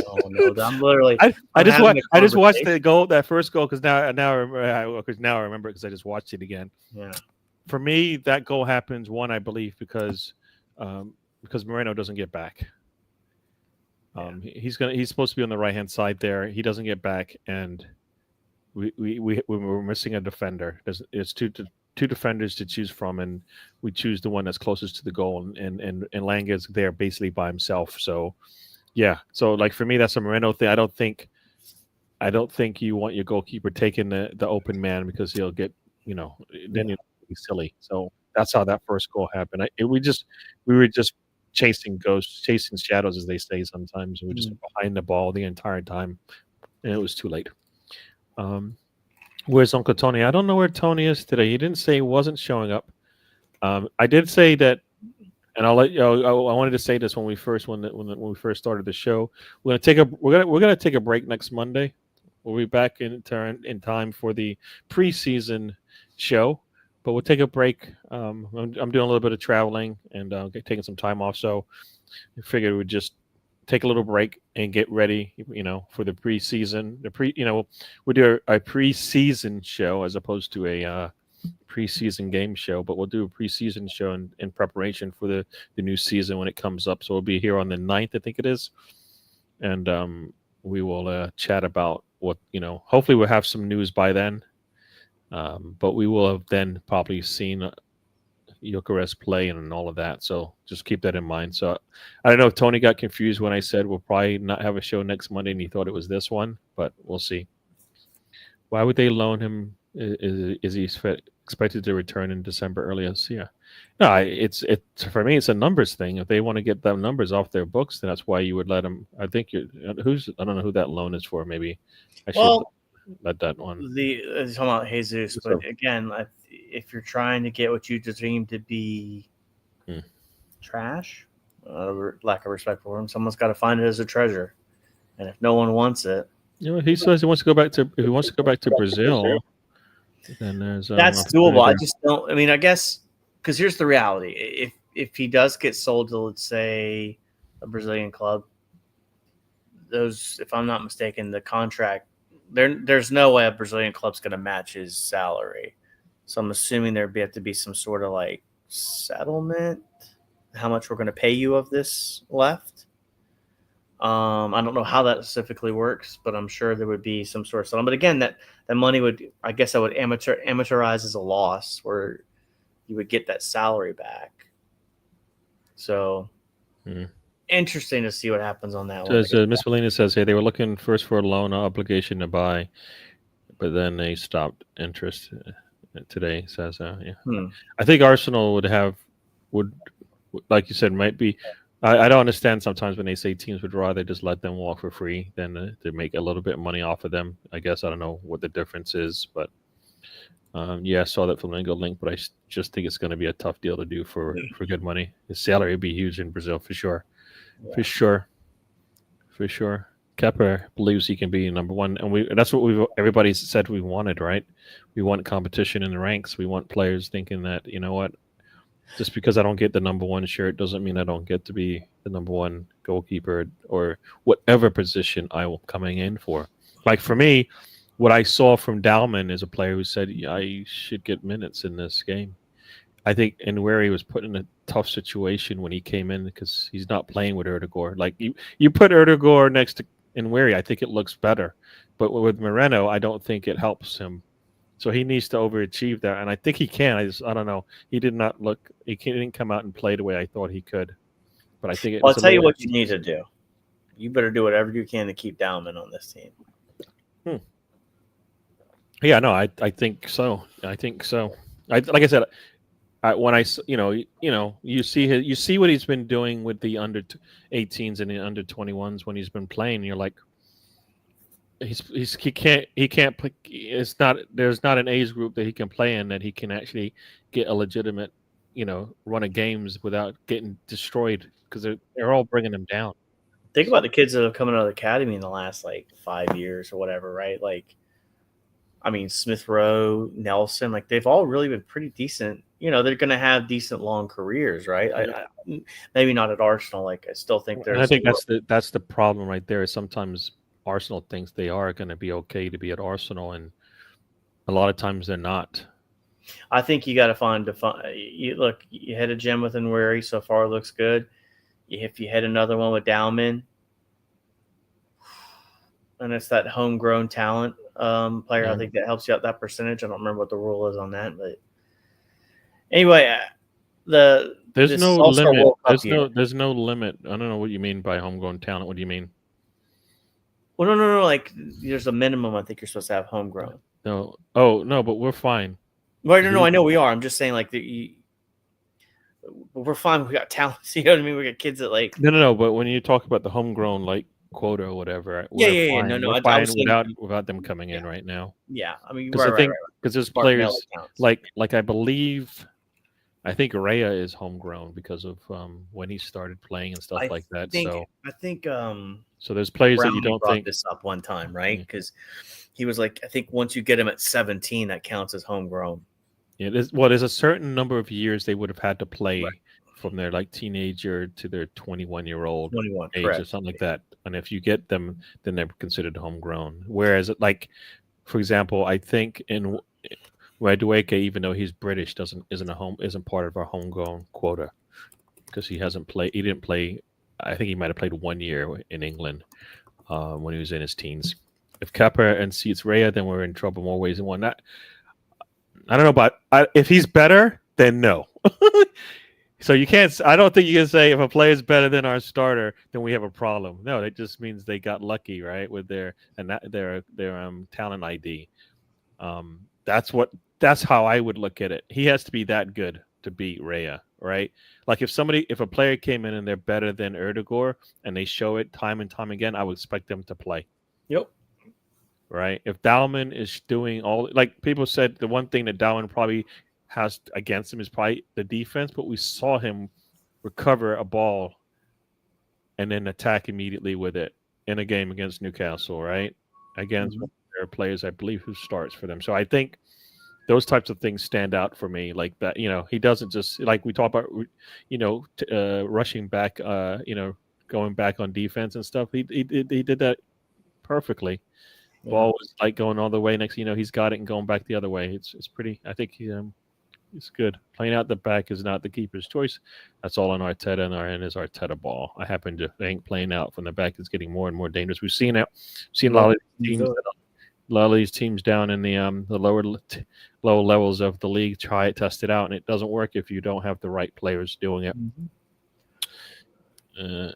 Oh no, I'm literally. I just watched that first goal because now I remember because I just watched it again. Yeah. For me, that goal happens I believe because Moreno doesn't get back. He's supposed to be on the right hand side there. He doesn't get back, and we're missing a defender. There's two defenders to choose from, and we choose the one that's closest to the goal, and Langa's there basically by himself. So. Yeah, so like for me, that's a Moreno thing. I don't think you want your goalkeeper taking the open man because he'll get, then you'll be silly. So that's how that first goal happened. We were just chasing ghosts, chasing shadows, as they say sometimes. We were just behind the ball the entire time, and it was too late. Where's Uncle Tony? I don't know where Tony is today. He didn't say he wasn't showing up. I did say that. And I'll let you know. I wanted to say this when we first started the show. We're gonna take a break next Monday. We'll be back in time for the preseason show, but we'll take a break. I'm doing a little bit of traveling and taking some time off, so I figured we'd just take a little break and get ready, for the preseason. We'll do a preseason show as opposed to a preseason game show, but we'll do a preseason show in preparation for the new season when it comes up. So we'll be here on the 9th, I think it is, and we will chat about what hopefully we'll have some news by then, but we will have then probably seen Gyokeres play and all of that, so just keep that in mind. So I don't know if Tony got confused when I said we'll probably not have a show next Monday and he thought it was this one, but we'll see. Why would they loan him? Is he expected to return in December earliest? Yeah, no, it's for me. It's a numbers thing. If they want to get the numbers off their books, then that's why you would let them. I think I don't know who that loan is for. Maybe I should let that one. Talking about Jesus, but again, if you're trying to get what you deem to be trash, lack of respect for him, someone's got to find it as a treasure, and if no one wants it, he says he wants to go back to. If he wants to go back to Brazil. Then there's that's doable. I just don't. I mean, I guess because here's the reality: if he does get sold to, let's say, a Brazilian club, if I'm not mistaken, the contract there's no way a Brazilian club's going to match his salary. So I'm assuming there'd have to be some sort of like settlement, how much we're going to pay you of this left. I don't know how that specifically works, but I'm sure there would be some sort of settlement. But again, that money would amateurize as a loss where you would get that salary back. So interesting to see what happens on that one. So Miss Molina says, hey, they were looking first for a loan obligation to buy, but then they stopped interest today. Says, I think Arsenal would, like you said, might be. I don't understand sometimes when they say teams would rather just let them walk for free than to make a little bit of money off of them. I guess I don't know what the difference is, but I saw that Flamengo link, but I just think it's going to be a tough deal to do for good money. His salary would be huge in Brazil for sure. Yeah. For sure. Kepa believes he can be number one, and that's what everybody said we wanted, right? We want competition in the ranks. We want players thinking that, you know what, just because I don't get the number one shirt doesn't mean I don't get to be the number one goalkeeper or whatever position I'm coming in for. Like for me, what I saw from Dalman is a player who said, I should get minutes in this game. I think Nweri was put in a tough situation when he came in because he's not playing with Erdegaard. Like you put Erdegaard next to Nweri, I think it looks better. But with Moreno, I don't think it helps him. So he needs to overachieve that, and I think he can. I don't know. He did not look. He didn't come out and play the way I thought he could. But I think. I'll tell you what you need to do. You better do whatever you can to keep Dalman on this team. Yeah, no, I think so. Like I said, when you see what he's been doing with the under 18s and the under 21s when he's been playing. You're like, he can't play. It's not there's not an age group that he can play in that he can actually get a legitimate run of games without getting destroyed because they're all bringing him down. Think about the kids that have come out of the academy in the last like 5 years or whatever, right? Like, I mean, Smith Rowe, Nelson, like they've all really been pretty decent. They're going to have decent long careers, right? Maybe not at Arsenal. Like, I still think And I there's. think that's the problem right there. Is sometimes Arsenal thinks they are going to be okay to be at Arsenal, and a lot of times they're not. I think you got to find look. You hit a gem with Nweri so far, looks good. If you hit another one with Dowman, and it's that homegrown talent player, I think that helps you out that percentage. I don't remember what the rule is on that, but anyway, there's no limit. There's no limit. I don't know what you mean by homegrown talent. What do you mean? Well, no. Like, there's a minimum. I think you're supposed to have homegrown. No. Oh no, but we're fine. Right? No. I know we are. I'm just saying, like, we're fine. We got talent. You know what I mean? We got kids that like. No. But when you talk about the homegrown like quota or whatever, yeah. No. We're fine without them coming in right now. Yeah, I mean, because there's players like I think Raya is homegrown because of when he started playing and stuff like that. So there's players that you don't think this up one time, right? Because he was like, I think once you get him at 17, that counts as homegrown. Yeah, there's a certain number of years they would have had to play from their like teenager to their 21-year-old age or something like that. And if you get them, then they're considered homegrown. Whereas, like, for example, I think in Madueke, even though he's British, isn't part of our homegrown quota because he didn't play. I think he might have played 1 year in England when he was in his teens. If Kappa and seats Raya, then we're in trouble more ways than one. I don't know, but if he's better, then no. So you can't. I don't think you can say if a player is better than our starter, then we have a problem. No, that just means they got lucky, right, with their talent ID. That's how I would look at it. He has to be that good to beat Raya, right? Like if a player came in and they're better than Erdogan and they show it time and time again, I would expect them to play. Yep. Right. If Dalman is doing like people said, the one thing that Dalman probably has against him is probably the defense, but we saw him recover a ball and then attack immediately with it in a game against Newcastle, right? Against their players, I believe, who starts for them. So I think those types of things stand out for me, like that. He doesn't just like we talk about, rushing back, going back on defense and stuff. He did that perfectly. Ball was like going all the way. Next, he's got it and going back the other way. It's pretty. I think it's good. Playing out the back is not the keeper's choice. That's all on Arteta, and our end is Arteta ball. I happen to think playing out from the back is getting more and more dangerous. We've seen a lot of these teams down in the low levels of the league try it, test it out, and it doesn't work if you don't have the right players doing it.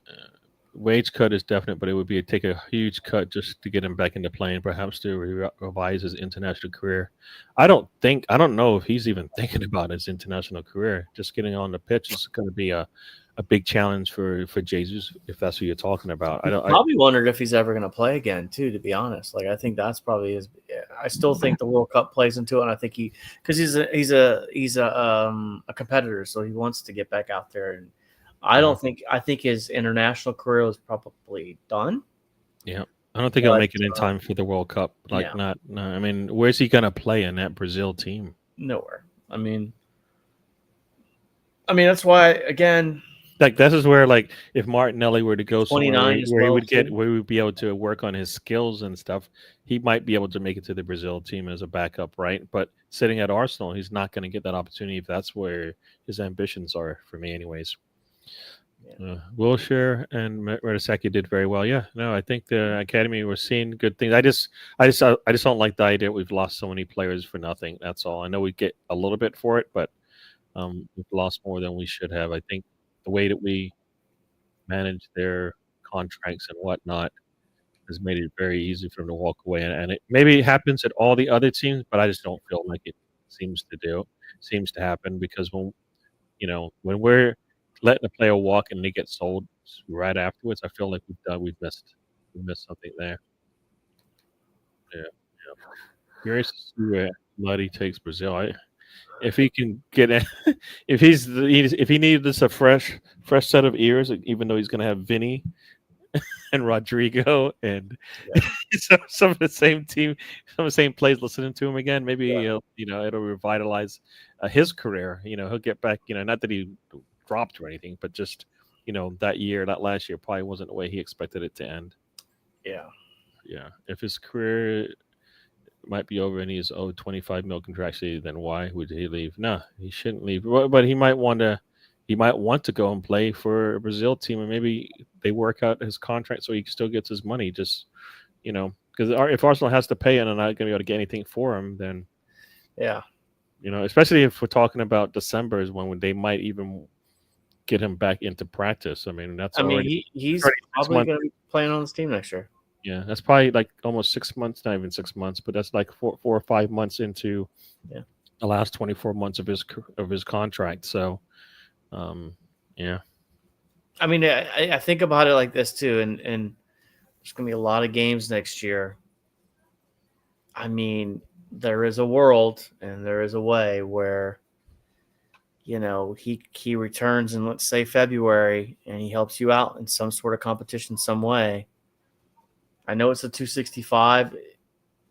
Wage cut is definite, but it would take a huge cut just to get him back into playing, perhaps to revise his international career. I don't know if he's even thinking about his international career. Just getting on the pitch is going to be a big challenge for Jesus, if that's what you're talking about. I probably wondered if he's ever going to play again, too, to be honest. Like, I think that's probably his. I still think the World Cup plays into it, and I think because he's a competitor, so he wants to get back out there. And I think his international career was probably done. Yeah, I don't think he'll make it in time for the World Cup. No. I mean, where's he going to play in that Brazil team? Nowhere. I mean, that's why, again. Like this is where, like, if Martinelli were to go somewhere where we would be able to work on his skills and stuff, he might be able to make it to the Brazil team as a backup, right? But sitting at Arsenal, he's not going to get that opportunity if that's where his ambitions are. For me, anyways. Wilshere and Murasaki did very well. Yeah, no, I think the academy was seeing good things. I just don't like the idea we've lost so many players for nothing. That's all. I know we get a little bit for it, but we've lost more than we should have. I think the way that we manage their contracts and whatnot has made it very easy for them to walk away. And maybe it happens at all the other teams, but I just don't feel like it's seems to happen because when we're letting a player walk and they get sold right afterwards, I feel like we've missed something there. Yeah, yeah. Curious to see where Muddy takes Brazil. If he can get in, if he needed this a fresh set of ears, even though he's going to have Vinny and Rodrigo and Yeah. some of the same team, some of the same plays listening to him again, maybe Yeah. it'll revitalize his career. He'll get back. Not that he dropped or anything, but just that last year probably wasn't the way he expected it to end. Yeah. Yeah, if his career might be over and he's owed 25 mil contractually, then why would he leave? No, he shouldn't leave. But he might want to. He might want to go and play for a Brazil team, and maybe they work out his contract so he still gets his money. Just because if Arsenal has to pay and they're not going to be able to get anything for him, then Yeah. especially if we're talking about December is when they might even get him back into practice. I mean, that's he's already probably going to be playing on this team next year. Yeah, that's probably like almost 6 months, not even 6 months, but that's like 4 or 5 months into the last 24 months of his contract. So, yeah. I mean, I think about it like this too, and there's going to be a lot of games next year. I mean, there is a world and there is a way where he returns in, let's say, February, and he helps you out in some sort of competition some way. I know it's a 265,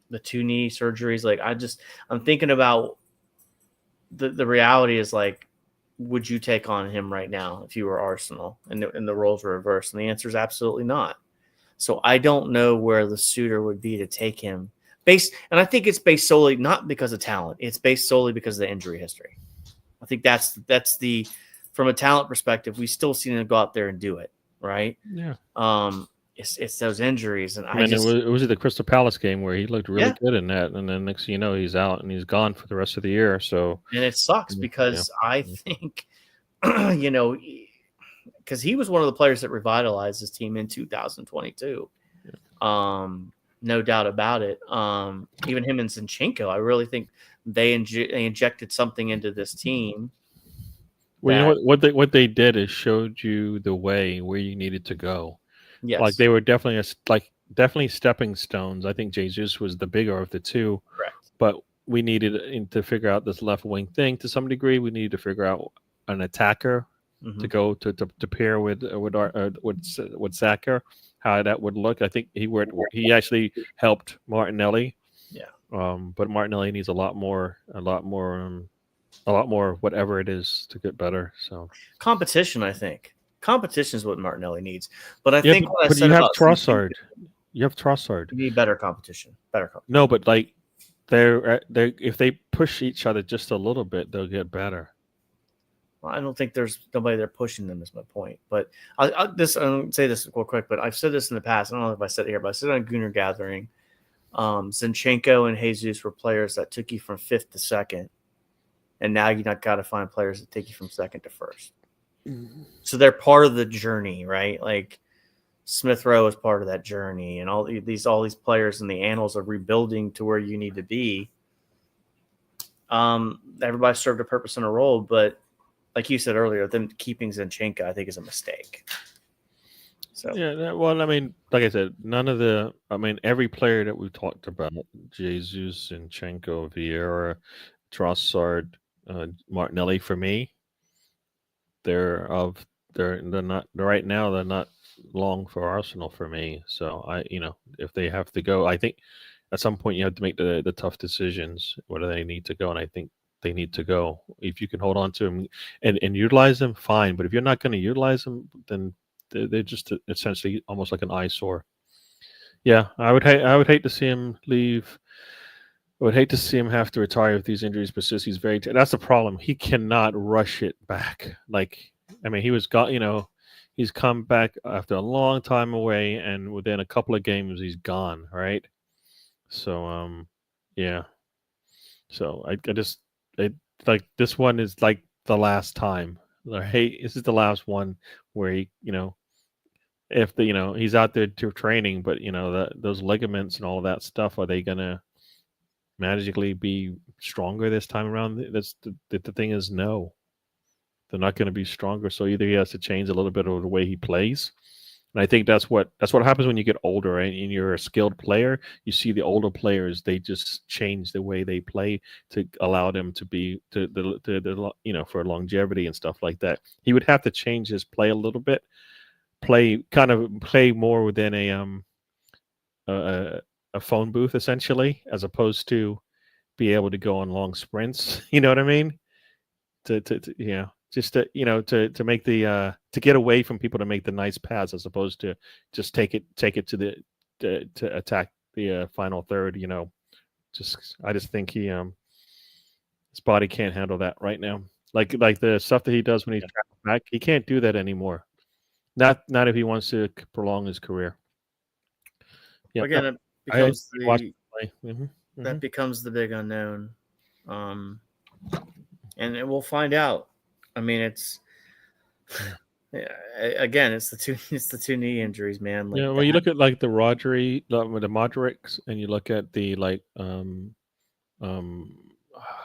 the 2 knee surgeries. Like I'm thinking about the reality is like, would you take on him right now if you were Arsenal and the roles were reversed? And the answer is absolutely not. So I don't know where the suitor would be to take him and I think it's based solely not because of talent. It's based solely because of the injury history. I think that's from a talent perspective, we still seen him go out there and do it. Right. Yeah. It's those injuries, and it was the Crystal Palace game where he looked really good in that, and then next thing you know, he's out and he's gone for the rest of the year. So, and it sucks because I think, because he was one of the players that revitalized his team in 2022. No doubt about it. Even him and Zinchenko, I really think they injected something into this team. Well, what they did is showed you the way where you needed to go. Yes. Like they were definitely stepping stones. I think Jesus was the bigger of the two. Correct. But we needed to figure out this left wing thing to some degree. We needed to figure out an attacker to go to pair with Saka, how that would look. I think he actually helped Martinelli. Yeah. But Martinelli needs a lot more whatever it is to get better. So competition, I think. Competition is what Martinelli needs. But I think what I said you have about Trossard. You have Trossard. You need better competition. No, but like they if they push each other just a little bit, they'll get better. Well, I don't think there's nobody there pushing them is my point. But I'll say this real quick, but I've said this in the past. I don't know if I said it here, but I said on Gunnar Gathering, Zinchenko and Jesus were players that took you from 5th to 2nd. And now you got to find players that take you from 2nd to 1st. So they're part of the journey, right? Like Smith Rowe is part of that journey, and all these players in the annals of rebuilding to where you need to be. Everybody served a purpose and a role, but like you said earlier, them keeping Zinchenko, I think, is a mistake. So yeah, well, I mean, like I said, every player that we've talked about, Jesus, Zinchenko, Vieira, Trossard, Martinelli, for me, they're not right now. They're not long for Arsenal for me. So if they have to go, I think at some point you have to make the tough decisions whether they need to go, and I think they need to go. If you can hold on to them and utilize them, fine. But if you're not going to utilize them, then they're just essentially almost like an eyesore. Yeah, I would hate to see him leave. I would hate to see him have to retire with these injuries, but since he's that's the problem. He cannot rush it back. He was he's come back after a long time away, and within a couple of games, he's gone. Right. So, yeah. So like this one is like the last time. Hey, this is the last one where he, if he's out there to training, but those ligaments and all that stuff, are they gonna magically be stronger this time around? That's the thing is no, they're not going to be stronger. So either he has to change a little bit of the way he plays, and I think that's what happens when you get older, right? And you're a skilled player. You see the older players; they just change the way they play to allow them to be for longevity and stuff like that. He would have to change his play a little bit, play more within a, a phone booth essentially, as opposed to be able to go on long sprints. You know what I mean? Just to make the to get away from people to make the nice pass as opposed to just take it to the to attack the final third. I just think his body can't handle that right now. Like the stuff that he does when he's traveling back, he can't do that anymore. Not if he wants to prolong his career. Yeah, again, it becomes that becomes the big unknown, and we'll find out. I mean, it's again, it's the two knee injuries, man. Like when you look at like the Modrics, and you look at the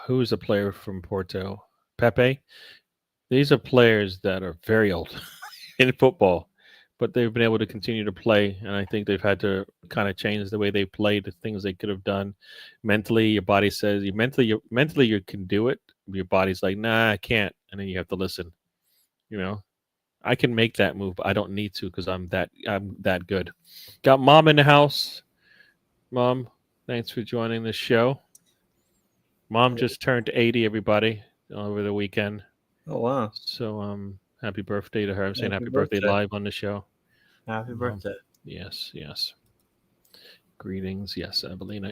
who is a player from Porto, Pepe. These are players that are very old in football, but they've been able to continue to play, and I think they've had to kind of change the way they play, the things they could have done. Mentally, your body says you can do it. Your body's like, nah, I can't, and then you have to listen. I can make that move, but I don't need to because I'm that good. Got Mom in the house. Mom, thanks for joining the show. Mom just turned 80, everybody, over the weekend. Oh wow! So happy birthday to her. I'm saying happy birthday live on the show. Happy birthday. Yes. Greetings. Yes, Evelina.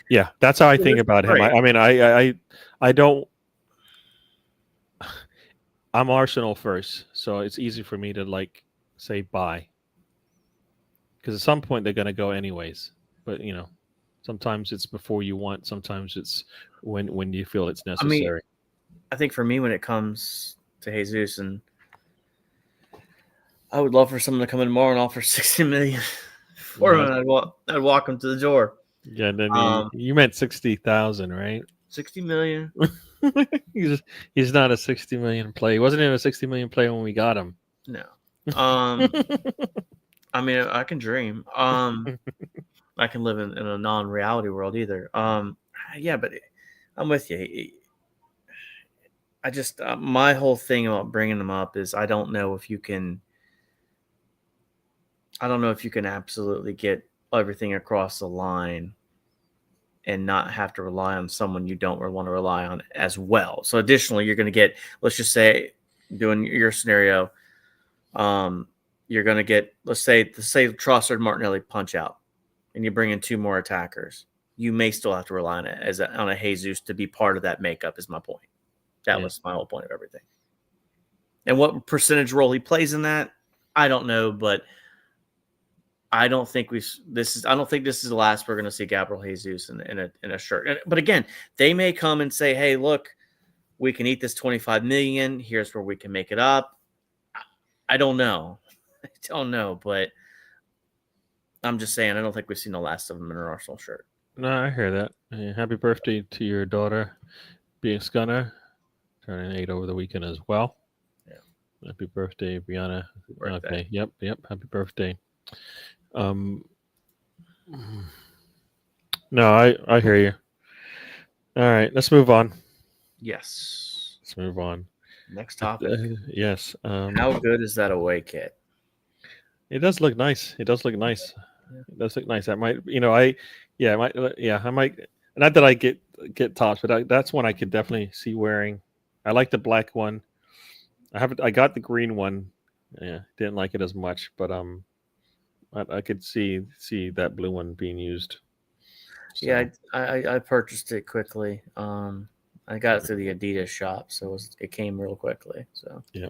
Yeah, that's how I think about him. I mean, I don't. I'm Arsenal first, so it's easy for me to say bye. Because at some point they're going to go anyways. But sometimes it's before you want. Sometimes it's when you feel it's necessary. I mean, I think for me, when it comes to Jesus, and I would love for someone to come in tomorrow and offer $60 million for him, and I'd walk him to the door. Yeah, then you meant 60,000, right? 60 million. He's not a 60 million player. He wasn't even a 60 million player when we got him. No. I mean, I can dream. I can live in a non-reality world either. Yeah, but I'm with you. I just my whole thing about bringing them up is I don't know if you can absolutely get everything across the line and not have to rely on someone you don't want to rely on as well. So additionally, you're going to get, let's just say, doing your scenario, you're going to get, let's say Trossard, Martinelli punch out, and you bring in two more attackers. You may still have to rely on it on a Jesus to be part of that makeup. Is my point. That was my whole point of everything. And what percentage role he plays in that, I don't know, but I don't think this is the last we're going to see Gabriel Jesus in a shirt. But again, they may come and say, "Hey, look, we can eat this 25 million. Here's where we can make it up." I don't know. But I'm just saying I don't think we've seen the last of him in an Arsenal shirt. No, I hear that. Happy birthday to your daughter, being Scunner, turning 8 over the weekend as well. Yeah. Happy birthday, Brianna. Okay. Yep. Happy birthday. No, I hear you. All right, let's move on. Yes. Let's move on. Next topic. Yes. How good is that away kit? It does look nice. It does look nice. I might, I might. Not that I get tops, but that's one I could definitely see wearing. I like the black one. I got the green one. Yeah, didn't like it as much, but I could see that blue one being used. So. Yeah, I purchased it quickly. I got it through the Adidas shop, so it came real quickly. So yeah,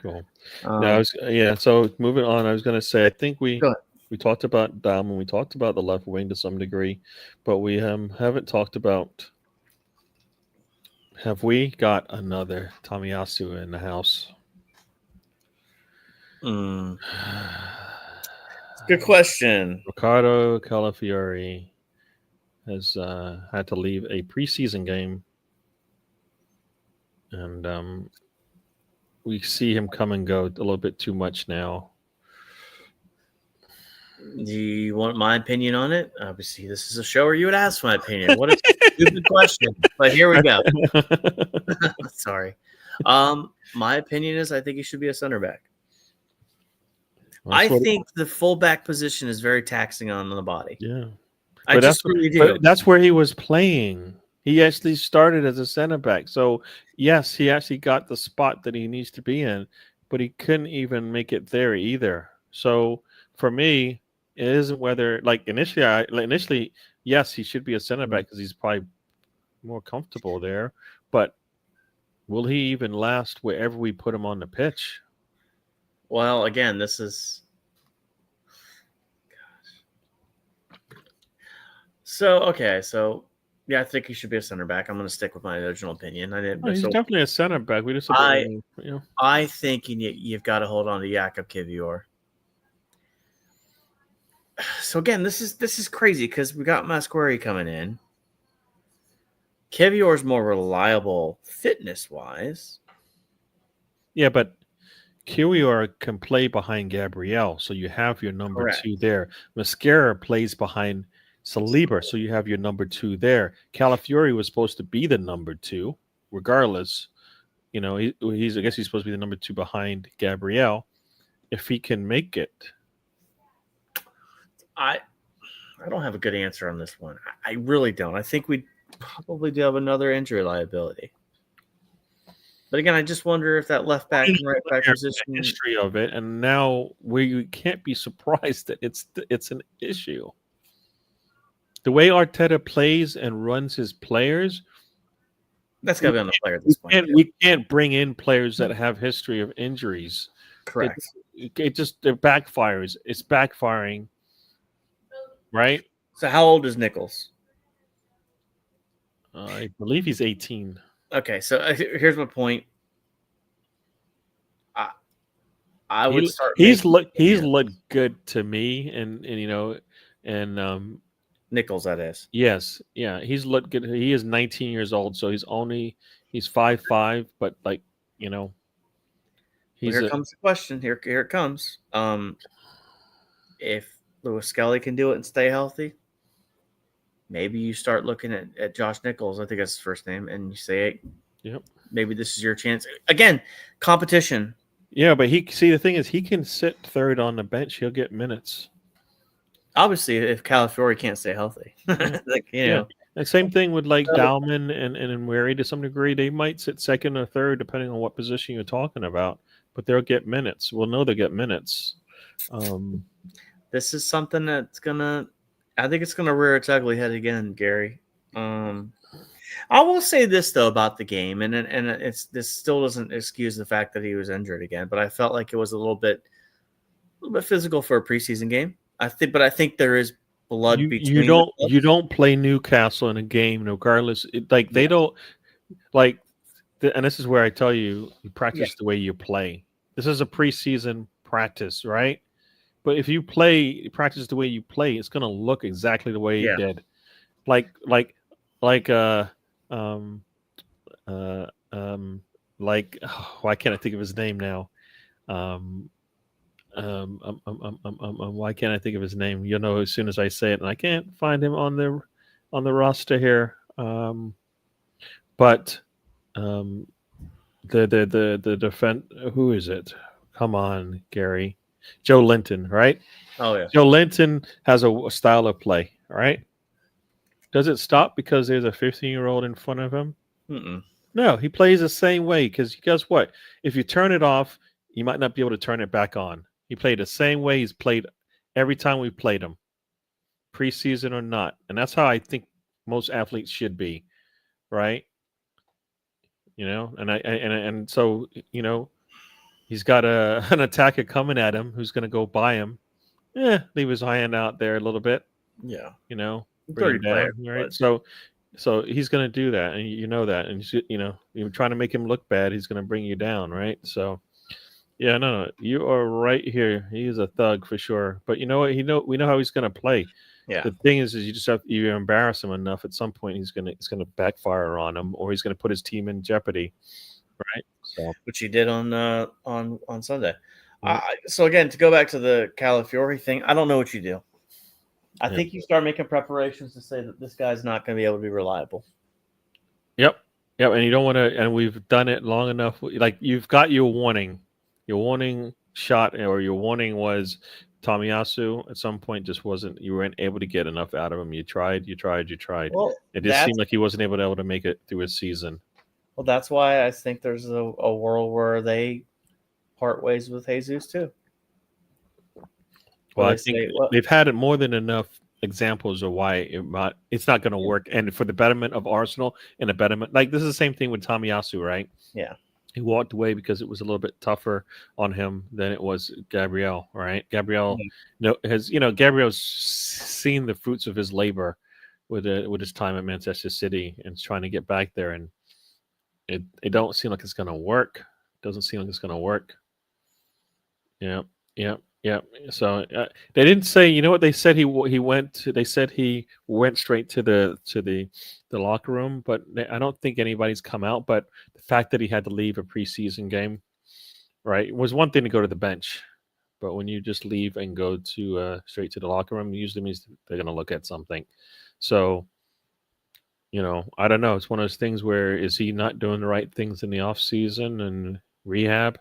cool. So moving on, I was going to say I think we talked about Diamond, we talked about the left wing to some degree, but we haven't talked about. Have we got another Tomiyasu in the house? Good question. Ricardo Calafiori has had to leave a preseason game, and we see him come and go a little bit too much now. Do you want my opinion on it? Obviously, this is a show where you would ask my opinion. What a stupid question. But here we go. Sorry. My opinion is I think he should be a center back. I think the fullback position is very taxing on the body. Yeah. I just really do. But that's where he was playing. He actually started as a center back. So, yes, he actually got the spot that he needs to be in, but he couldn't even make it there either. So, for me, it isn't whether, like, initially, yes, he should be a center back because he's probably more comfortable there. But will he even last wherever we put him on the pitch? Well, again, this is... So yeah, I think he should be a center back. I'm going to stick with my original opinion. He's definitely a center back. We just I think you've got to hold on to Jakub Kivior. So again, this is crazy because we got Masqueri coming in. Kivior is more reliable fitness wise. Yeah, but Kiwior can play behind Gabriel, so you have your number Correct. 2 there. Mascara plays behind Saliba, so you have your number 2 there. Calafiori was supposed to be the number 2, regardless. You know, I guess he's supposed to be the number 2 behind Gabriel, if he can make it. I don't have a good answer on this one. I really don't. I think we probably do have another injury liability. But again, I just wonder if that left back and right back position history of it, and now we can't be surprised that it's an issue. The way Arteta plays and runs his players, that's got to be on the player at this point. We can't bring in players that have history of injuries. Correct. It backfires. It's backfiring, right? So how old is Nichols? I believe he's 18. Okay, so here's my point. I would start. He's looked good to me, and Nichols, that is. Yes, yeah, he's looked good. He is 19 years old, so he's 5'5", but here comes the question. Here it comes. If Lewis Skelly can do it and stay healthy, maybe you start looking at Josh Nichols. I think that's his first name, and you say, "Yep, maybe this is your chance." Again, competition. Yeah, but the thing is, he can sit third on the bench. He'll get minutes. Obviously, if Calafiori can't stay healthy, The same thing with Dowman and Wary to some degree. They might sit second or third depending on what position you're talking about, but they'll get minutes. We'll know they'll get minutes. This is something that's I think it's gonna rear its ugly head again, Gary. I will say this though about the game, and this still doesn't excuse the fact that he was injured again, but I felt like it was a little bit physical for a preseason game. I think there is blood between. You don't play Newcastle in a game regardless. They don't like, and this is where I tell you practice the way you play. This is a preseason practice, right? But if you practice the way you play, it's going to look exactly the way it did. Why can't I think of his name now? Why can't I think of his name? You'll know as soon as I say it, and I can't find him on the roster here. But the defense, who is it? Come on, Gary. Joe Linton, right? Oh yeah. Joe Linton has a style of play, right? Does it stop because there's a 15-year-old in front of him? Mm-mm. No, he plays the same way because guess what? If you turn it off, you might not be able to turn it back on. He played the same way he's played every time we played him, preseason or not. And that's how I think most athletes should be, right? And so, he's got an attacker coming at him who's going to go by him. Leave his hand out there a little bit. Yeah. Bring him down, right? So he's going to do that, and you know that. And, you're trying to make him look bad, he's going to bring you down, right? So Yeah, no, you are right here. He's a thug for sure. But you know what? We know how he's going to play. Yeah. The thing is you just have you embarrass him enough. At some point, he's gonna backfire on him, or he's going to put his team in jeopardy, right? So Which he did on Sunday. yeah, So again, to go back to the Calafiore thing, I don't know what you do. I yeah. think you start making preparations to say that this guy's not going to be able to be reliable. Yep, yep. And you don't want to. And we've done it long enough. Like you've got your warning. Your warning shot or your warning was Tomiyasu at some point just wasn't. You weren't able to get enough out of him. You tried. You tried. You tried. Well, It just that's seemed like he wasn't able to make it through his season. well, that's why I think there's a world where they part ways with Jesus too. Where Well, I they think say, well, they've had more than enough examples of why it's not going to work, and for the betterment of Arsenal and the betterment, like this is the same thing with Tomiyasu, right? yeah, He walked away because it was a little bit tougher on him than it was Gabriel, right? Gabriel, Gabriel's seen the fruits of his labor with his time at Manchester City and trying to get back there, and it don't seem like it's going to work. Doesn't seem like it's going to work. Yeah, yeah, yeah. So they didn't say. You know what they said? He went. They said he went straight to the locker room, but I don't think anybody's come out. But the fact that he had to leave a preseason game, right, it was one thing to go to the bench, but when you just leave and go to straight to the locker room, it usually means they're going to look at something. So I don't know. It's one of those things where is he not doing the right things in the off season and rehab?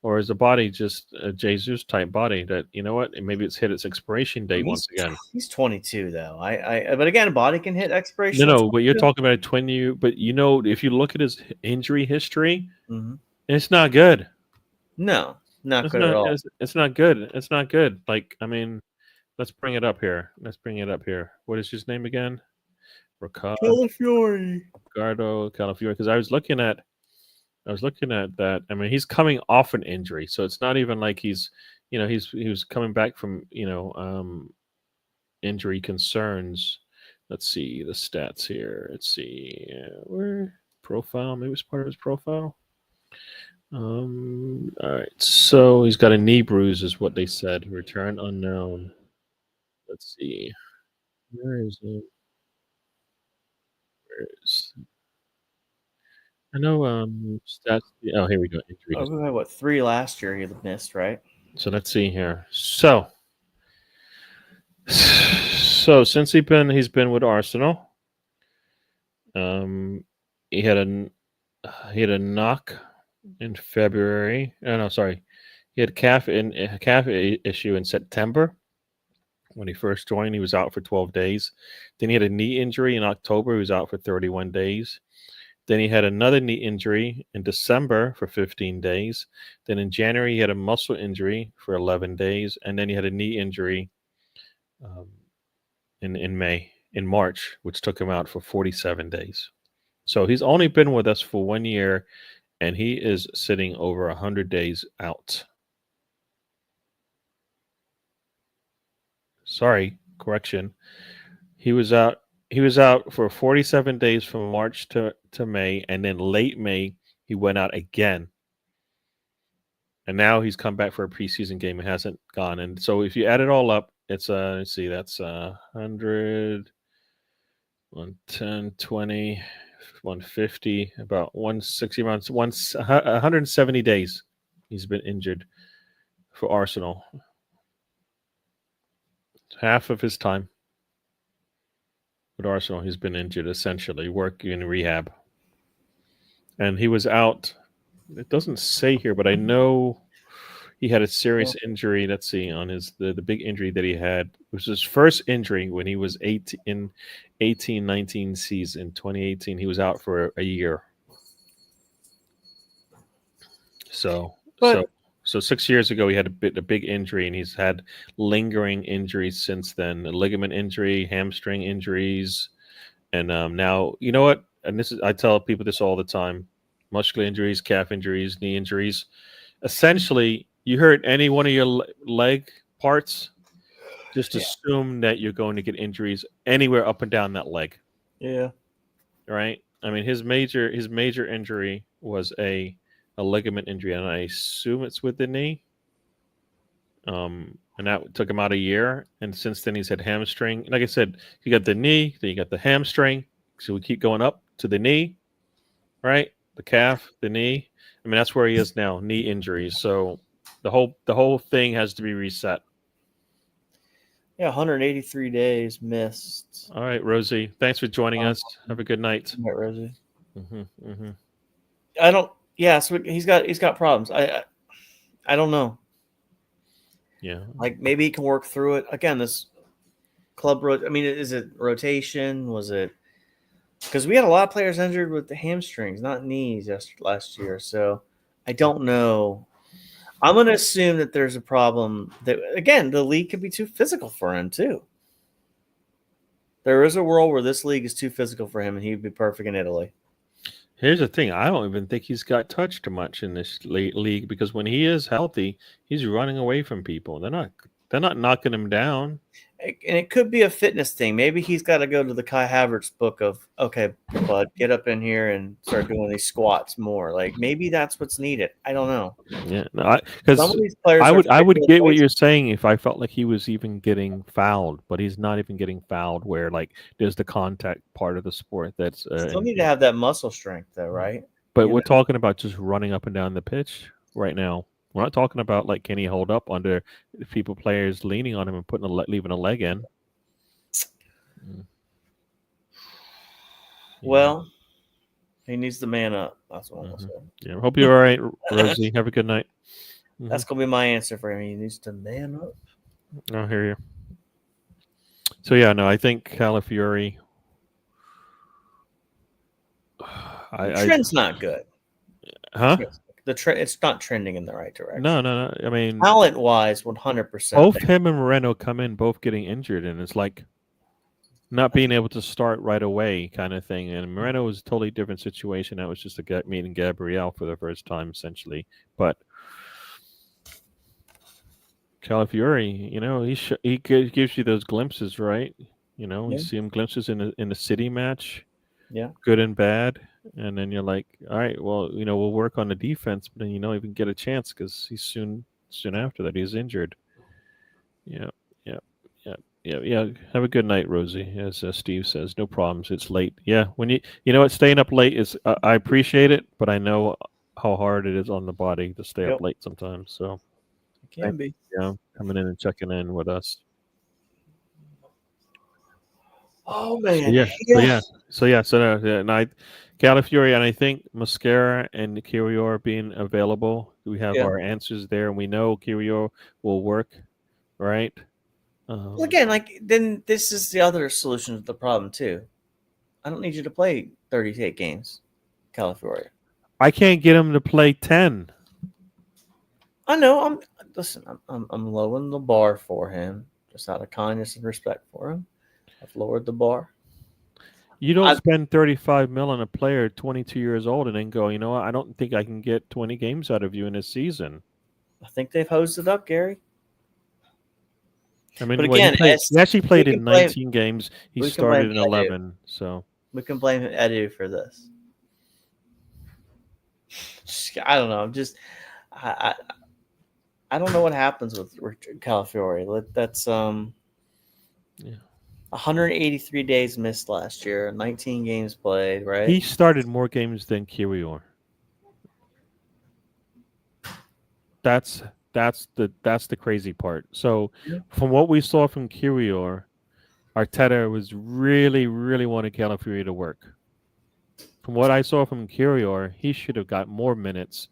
Or is the body just a Jesus type body that what? Maybe it's hit its expiration date once again. he's 22 though. But again, a body can hit expiration. No, but you're talking about a 20-year. But if you look at his injury history, Mm-hmm. it's not good. No, not It's good at all. It's not good. It's not good. Like I mean, let's bring it up here. What is his name again? Calafiore. Ricardo Calafiore. Because I was looking at that. I mean, he's coming off an injury, so it's not even like he was coming back from injury concerns. Let's see the stats here. Let's see where profile. Maybe it's part of his profile. All right. So he's got a knee bruise, is what they said. Return unknown. Let's see. Where is it? Where is? I know. Stats. Oh, here we go. Injuries. We had 3 last year he missed, right? So let's see here. So since he's been with Arsenal, he had a knock in February. Oh, no, sorry, he had a calf issue in September when he first joined. He was out for 12 days. Then he had a knee injury in October. He was out for 31 days. Then he had another knee injury in December for 15 days. Then in January he had a muscle injury for 11 days, and then he had a knee injury in March, which took him out for 47 days. So he's only been with us for 1 year, and he is sitting over 100 days out. Sorry, correction. He was out for 47 days from March to May, and then late May he went out again. And now he's come back for a preseason game and hasn't gone. And so if you add it all up, it's let's see, that's 100, 110, 20, 150, about 160 months, 170 days he's been injured for Arsenal. Half of his time with Arsenal, he's been injured, essentially, working in rehab. And he was out. It doesn't say here, but I know he had a serious injury. Let's see, on the big injury that he had. It was his first injury when he was 18-19 season, 2018. He was out for a year. So 6 years ago, he had a big injury, and he's had lingering injuries since then: a ligament injury, hamstring injuries, and now you know what? And I tell people this all the time: muscular injuries, calf injuries, knee injuries. Essentially, you hurt any one of your leg parts, just assume that you're going to get injuries anywhere up and down that leg. Yeah. Right. I mean, his major injury was a a ligament injury, and I assume it's with the knee. And that took him out a year. And since then, he's had hamstring. Like I said, you got the knee, then you got the hamstring. So we keep going up to the knee, right? The calf, the knee. I mean, that's where he is now, knee injuries. So the whole thing has to be reset. Yeah, 183 days missed. All right, Rosie. Thanks for joining us. Have a good night. Right, Rosie. Mm-hmm. I don't. Yeah, so he's got problems. I don't know. Yeah. Like maybe he can work through it. Again, this club. I mean, is it rotation? Was it? Because we had a lot of players injured with the hamstrings, not knees, last year. So I don't know. I'm going to assume that there's a problem. That again, the league could be too physical for him too. There is a world where this league is too physical for him, and he'd be perfect in Italy. Here's the thing. I don't even think he's got touched much in this league because when he is healthy, he's running away from people. They're not knocking him down. And it could be a fitness thing. Maybe he's got to go to the Kai Havertz book of, okay, bud, get up in here and start doing these squats more. Like maybe that's what's needed. I don't know. Yeah, no, because Some of these players I would get what choices. you're saying if I felt like he was even getting fouled, but he's not even getting fouled where like there's the contact part of the sport that's Still need to have that muscle strength though, right? But we're talking about just running up and down the pitch right now. We're not talking about like can he hold up under players leaning on him and leaving a leg in. Well, he needs to man up. That's what I'm saying. Yeah, hope you're all right, Rosie. Have a good night. That's gonna be my answer for him. He needs to man up. I'll hear you. So yeah, no, I think Calafiori. The trend's not good. Huh? The trend, it's not trending in the right direction. No. I mean, talent-wise, 100%. Both him and Moreno come in, both getting injured, and it's like not being able to start right away, kind of thing. And Moreno was a totally different situation. That was just a meeting Gabrielle for the first time, essentially. But Calafiori, he gives you those glimpses, right? You see him glimpses in the city match. Yeah. Good and bad. And then you're like, all right, well, we'll work on the defense, but then even get a chance because he's soon after that he's injured. Yeah. Have a good night, Rosie. As Steve says, no problems. It's late. Yeah, when you know what, staying up late is I appreciate it, but I know how hard it is on the body to stay up late sometimes. So it can be. Yeah, coming in and checking in with us. Oh man. Calafiori, and I think Mascara and Kirior being available. We have our answers there, and we know Kirior will work, right? Well, again, then this is the other solution to the problem too. I don't need you to play 38 games, Calafiori. I can't get him to play 10. I know. I'm lowering the bar for him, just out of kindness and respect for him. I've lowered the bar. You don't spend $35 million on a player 22 years old and then go, you know what? I don't think I can get 20 games out of you in a season. I think they've hosed it up, Gary. I mean, but again, he actually played in 19 games. He started in 11, so we can blame Edu for this. I don't know. I don't know what happens with Calafiori. That's 183 days missed last year, 19 games played, right? He started more games than Kirior. That's the crazy part. So from what we saw from Kirior, Arteta was really, really wanting Calafiori to work. From what I saw from Kirior, he should have got more minutes,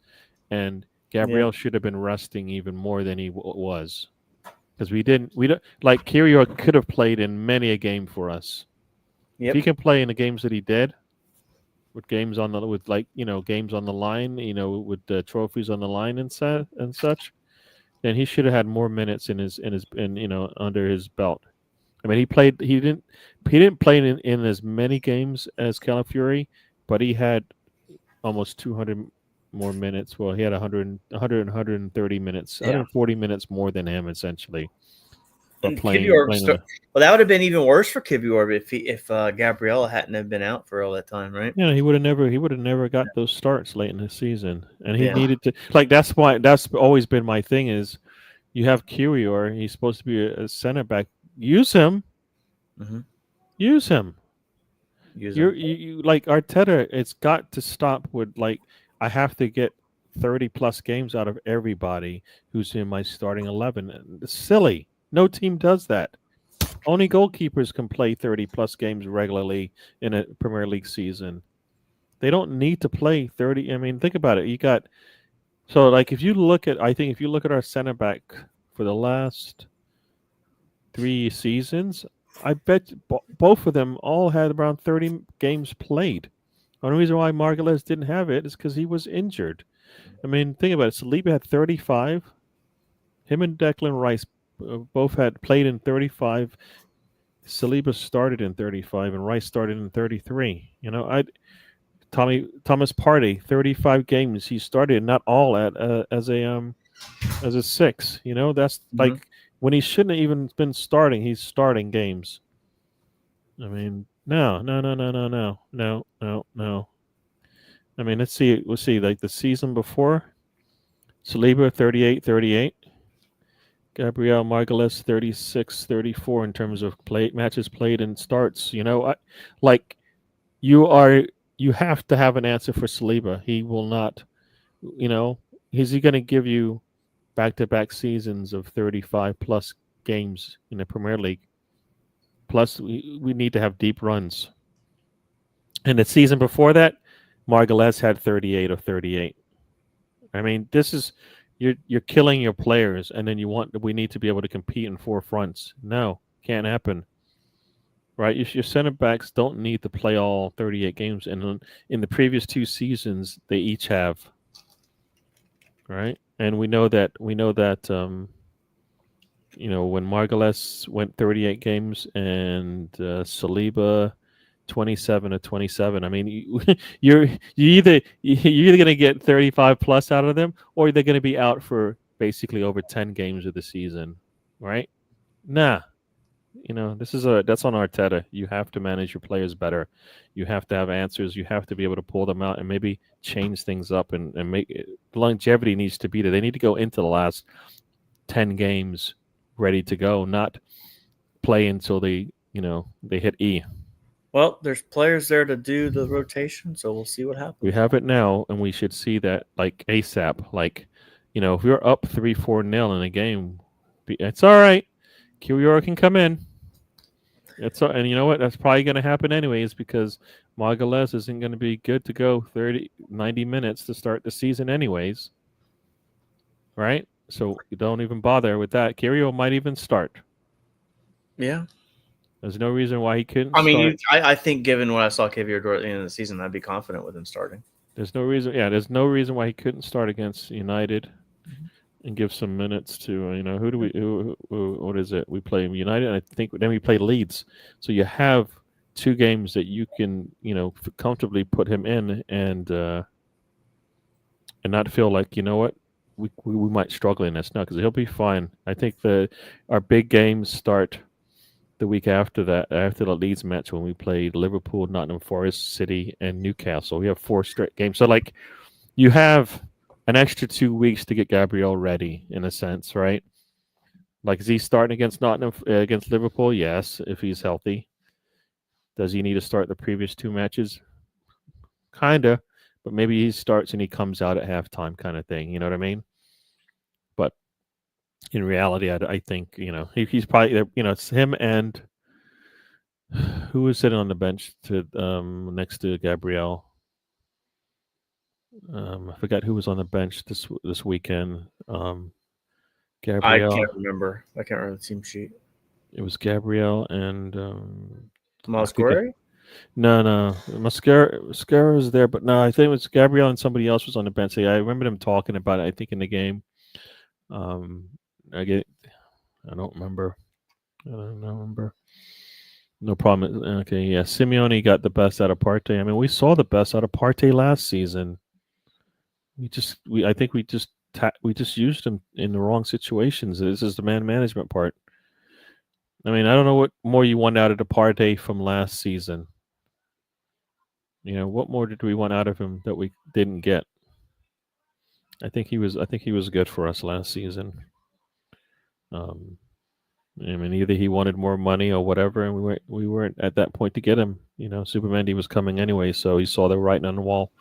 and Gabriel should have been resting even more than he was. Because we don't like Kirior could have played in many a game for us. If he can play in the games that he did, with games on the games on the line, with the trophies on the line and such, then he should have had more minutes in under his belt. I mean, he didn't play in as many games as Calafiori, but he had almost 200 more minutes. Well, he had 130 minutes, 140 minutes more than him, essentially. or And playing. Kivior, well, that would have been even worse for Kivior if Gabriella hadn't have been out for all that time, right? Yeah, he would have never got those starts late in the season, and he Yeah. needed to. Like that's why that's always been my thing is, you have Kiwior, he's supposed to be a center back. Use him. Mm-hmm. Use him. Use You them. like Arteta. It's got to stop with like I have to get 30+ games out of everybody who's in my starting 11. It's silly. No team does that. Only goalkeepers can play 30+ games regularly in a Premier League season. They don't need to play 30. I mean, think about it. You got so like if you look at our center back for the last 3 seasons, I bet both of them all had around 30 games played. The only reason why Margules didn't have it is because he was injured. I mean, think about it. Saliba had 35. Him and Declan Rice both had played in 35. Saliba started in 35 and Rice started in 33. Thomas Partey, 35 games he started, not all as a 6. That's like when he shouldn't have even been starting. He's starting games. I mean, no. I mean, let's see. We'll see. Like the season before, Saliba 38. Gabriel Margules 36-34 in terms of matches played and starts. You have to have an answer for Saliba. He will not. Is he going to give you back-to-back seasons of 35+ games in the Premier League? Plus, we need to have deep runs. And the season before that, Margules had 38 or 38. I mean, this is you're killing your players, and then we need to be able to compete in 4 fronts. No, can't happen. Right? Your center backs don't need to play all 38 games, and in the previous 2 seasons, they each have. Right? And we know that when Margules went 38 games and Saliba 27 or 27. I mean, you're either going to get 35+ out of them, or they're going to be out for basically over 10 games of the season, right? Nah. That's on Arteta. You have to manage your players better. You have to have answers. You have to be able to pull them out and maybe change things up and make it. Longevity needs to be there. They need to go into the last 10 games ready to go, not play until they hit E. Well, there's players there to do the rotation, so we'll see what happens. We have it now, and we should see that like ASAP. Like, if we're up 3-4-0 in a game, it's all right. Kiwior can come in. And you know what? That's probably going to happen anyways because Margules isn't going to be good to go 90 minutes to start the season anyways. Right? So you don't even bother with that. Kiwior might even start. Yeah. There's no reason why he couldn't start. I think given what I saw Kivior at the end of the season, I'd be confident with him starting. There's no reason. Yeah, there's no reason why he couldn't start against United and give some minutes to what is it? We play United, and I think then we play Leeds. So you have 2 games that you can comfortably put him in and not feel like we might struggle in this. No, because he'll be fine. I think our big games start the week after that, after the Leeds match when we played Liverpool, Nottingham Forest, City, and Newcastle. We have 4 straight games. So like you have an extra 2 weeks to get Gabriel ready in a sense, right? Like, is he starting against against Liverpool? Yes, if he's healthy. Does he need to start the previous 2 matches? Kinda, but maybe he starts and he comes out at halftime, kind of thing. You know what I mean? But in reality, I think he's probably it's him and who was sitting on the bench next to Gabriel. I forgot who was on the bench this weekend. Gabriel. I can't remember the team sheet. It was Gabriel and Masquerade? No. Mascara was there, but no, I think it was Gabriel and somebody else was on the bench. I remember them talking about it, I think, in the game. I don't remember. I don't remember. No problem. Okay, yeah. Simeone got the best out of Partey. I mean, we saw the best out of Partey last season. I think we just used him in the wrong situations. This is the man management part. I mean, I don't know what more you want out of the Partey from last season. What more did we want out of him that we didn't get? I think he was good for us last season. Um, I mean, either he wanted more money or whatever, and we weren't at that point to get him. Supermandy was coming anyway, so he saw the writing on the wall.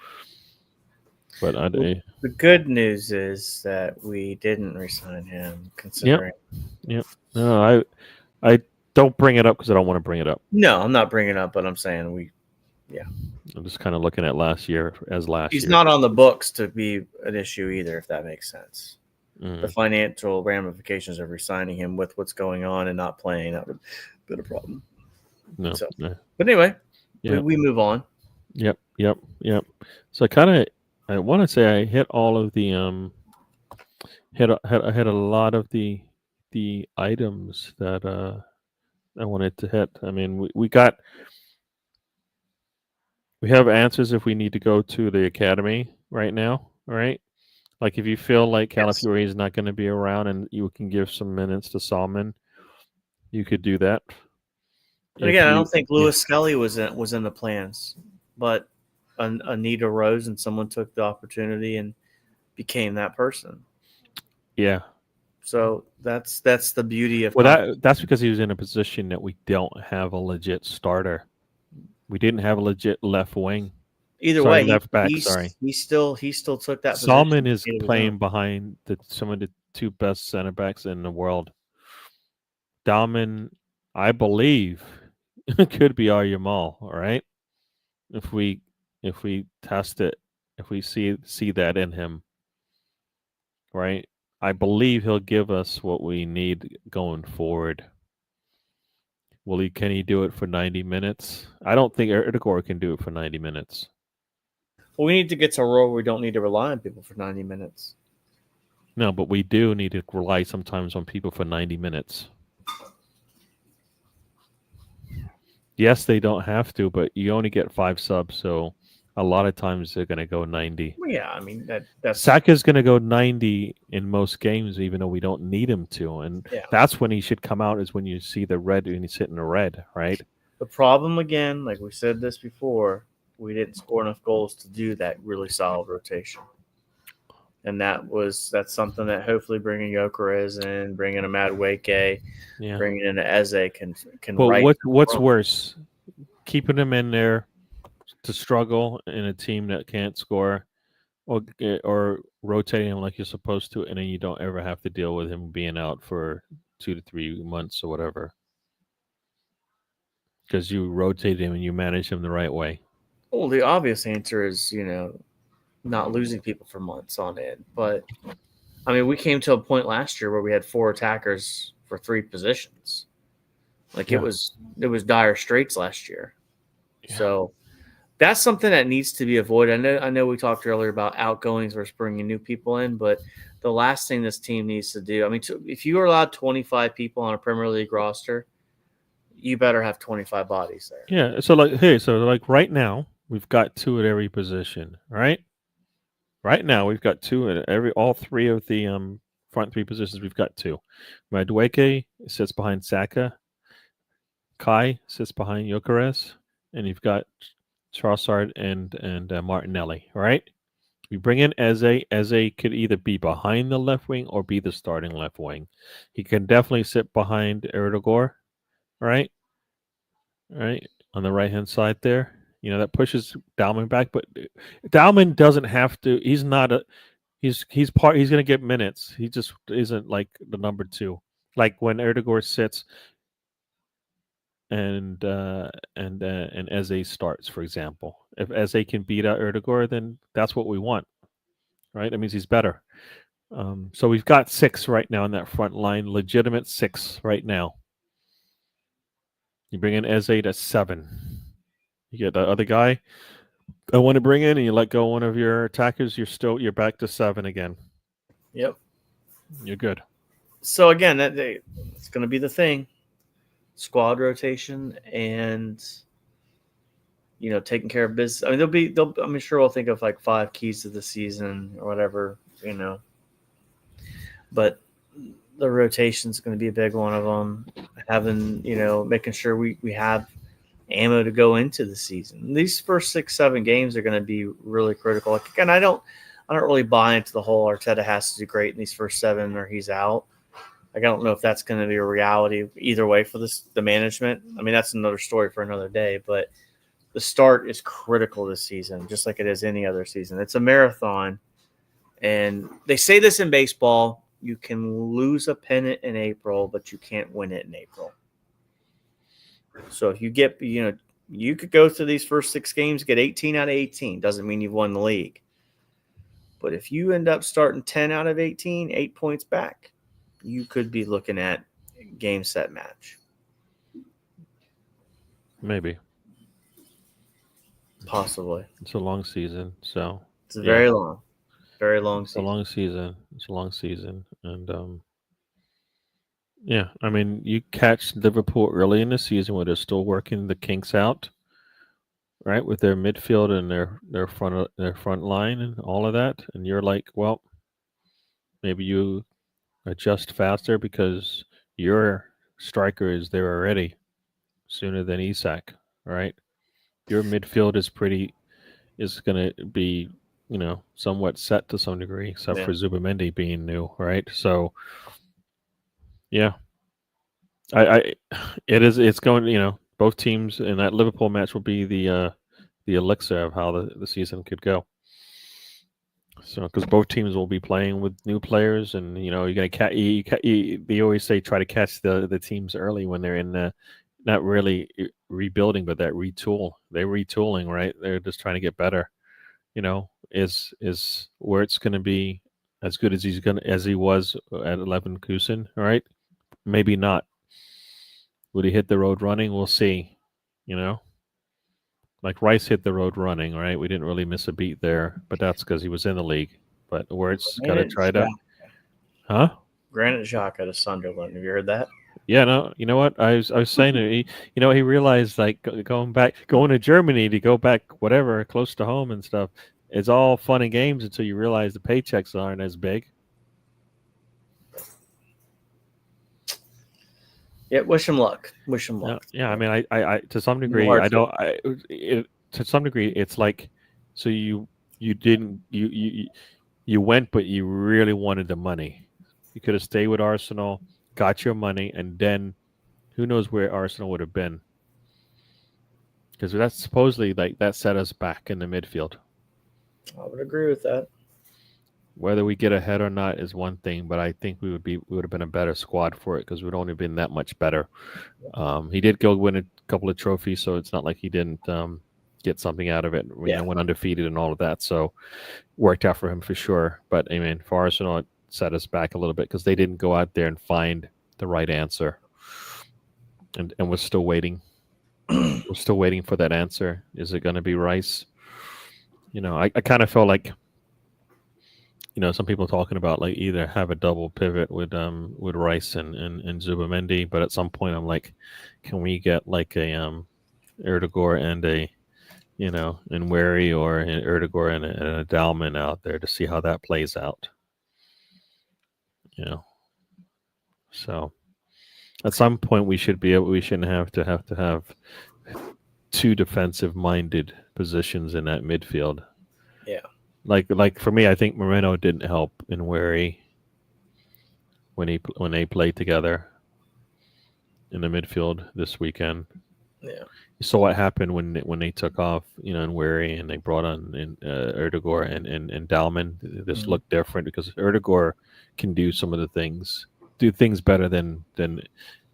But Well, the good news is that we didn't resign him, considering. Yep. No, I don't bring it up because I don't want to bring it up. No, I'm not bringing it up, but I'm saying I'm just kind of looking at last year as last he's year. not on the books to be an issue either, if that makes sense. Mm. The financial ramifications of resigning him with what's going on and not playing, that would have been a problem. No. So, no. but anyway, Yeah. we move on. Yep. So I want to say I hit all of the hit a lot of the items that I wanted to hit. I mean, we have answers if we need to go to the academy right now, right? Like if you feel like Yes. Calafiore is not going to be around and you can give some minutes to Salmon, you could do that. And again, I don't think Lewis Scully was in the plans, but Anita rose and someone took the opportunity and became that person. Yeah. So that's the beauty of. Well, that's because he was in a position that we don't have a legit starter. We didn't have a legit left wing. Either way, left back. he still took that Salmon position. is playing behind some of the two best center backs in the world. Dalman, I believe, could be our Yamal. All right, if we test it, if we see that in him, right? I believe he'll give us what we need going forward. Can he do it for 90 minutes? I don't think Erdogan can do it for 90 minutes. Well, we need to get to a role where we don't need to rely on people for 90 minutes. No, but we do need to rely sometimes on people for 90 minutes. Yes, they don't have to, but you only get 5 subs, so a lot of times they're going to go 90. Well, yeah, I mean that's Saka's going to go 90 in most games, even though we don't need him to, and that's when he should come out. Is when you see the red and he's hitting the red, right? The problem again, like we said this before, we didn't score enough goals to do that really solid rotation, and that's something that hopefully bringing Gyokeres in, bringing a Madueke, bringing in an Eze can. But what's worse, keeping him in there to struggle in a team that can't score, or rotating him like you're supposed to, and then you don't ever have to deal with him being out for 2 to 3 months or whatever, because you rotate him and you manage him the right way. Well, the obvious answer is not losing people for months on end, but I mean we came to a point last year where we had 4 attackers for 3 positions. Like it was dire straits last year. Yeah. So that's something that needs to be avoided. I know we talked earlier about outgoings versus bringing new people in, but the last thing this team needs to do, I mean, if you are allowed 25 people on a Premier League roster, you better have 25 bodies there. Yeah. So like right now we've got 2 at every position, right? Right now we've got 2 at all 3 of the front 3 positions. We've got 2. Madueke sits behind Saka. Kai sits behind Gyokeres, and you've got Trossard and Martinelli, right? We bring in Eze. Eze could either be behind the left wing or be the starting left wing. He can definitely sit behind Erdogan, right? Right on the right hand side there. That pushes Dalman back, but Dalman doesn't have to. He's not a. He's part. He's going to get minutes. He just isn't like the number 2. Like when Erdogan sits. And Eze starts, for example. If Eze can beat out Erdogan, then that's what we want, right? That means he's better. So we've got 6 right now in that front line, legitimate 6 right now. You bring in Eze to 7. You get the other guy I want to bring in, and you let go one of your attackers. You're back to 7 again. Yep, you're good. So again, it's going to be the thing. Squad rotation and taking care of business. I mean, I'm sure we'll think of like 5 keys to the season or whatever, but the rotation is going to be a big one of them. Having, making sure we have ammo to go into the season. These first 6-7 games are going to be really critical. Again, I don't really buy into the whole Arteta has to do great in these first 7 or he's out. I don't know if that's going to be a reality either way for the management. I mean, that's another story for another day, but the start is critical this season, just like it is any other season. It's a marathon, and they say this in baseball: you can lose a pennant in April, but you can't win it in April. So if you get, you could go through these first 6 games, get 18 out of 18. Doesn't mean you've won the league. But if you end up starting 10 out of 18, 8 points back, you could be looking at game, set, match. Maybe. Possibly. It's a long season, so it's very long season. It's a long season. It's a long season, and yeah, I mean, you catch Liverpool early in the season where they're still working the kinks out, right, with their midfield and their front line and all of that, and you're like, well, maybe you adjust faster because your striker is there already sooner than Isak, right? Your midfield is going to be, somewhat set to some degree, except for Zubamendi being new, right? So, yeah, it's going, both teams in that Liverpool match will be the elixir of how the season could go. So, because both teams will be playing with new players, and you're gonna they always say try to catch the teams early when they're in not really rebuilding, but that retool. They're retooling, right? They're just trying to get better. Is where it's going to be as good as he was at Leverkusen, right? Maybe not. Would he hit the road running? We'll see. Like Rice hit the road running, right? We didn't really miss a beat there, but that's because he was in the league. But where it's got to try to, huh? Granit Xhaka to Sunderland. Have you heard that? Yeah, no. You know what? I was saying he realized like going to Germany to go back whatever close to home and stuff. It's all fun and games until you realize the paychecks aren't as big. Yeah, wish him luck. Wish him luck. Yeah, I mean, I to some degree, to some degree, it's like, so you didn't you went, but you really wanted the money. You could have stayed with Arsenal, got your money, and then who knows where Arsenal would have been? Because that's supposedly like that set us back in the midfield. I would agree with that. Whether we get ahead or not is one thing, but I think we would have been a better squad for it because we'd only been that much better. He did go win a couple of trophies, so it's not like he didn't get something out of it. Went undefeated and all of that, so worked out for him for sure. But I mean, for Arsenal, it set us back a little bit because they didn't go out there and find the right answer, and we're still waiting. We're still waiting for that answer. Is it going to be Rice? I kind of felt like. Some people talking about like either have a double pivot with Rice and Zubamendi, but at some point I'm like, can we get like a Erdegaard and a and Wary or an Erdegaard and a Dalman out there to see how that plays out. So at some point we shouldn't have to have 2 defensive minded positions in that midfield. Yeah. Like for me, I think Moreno didn't help in Wary when they played together in the midfield this weekend. Yeah, you saw what happened when they took off, in Wary and they brought on Erdegaard and Dalman. This looked different because Erdegaard can do some of the things, better than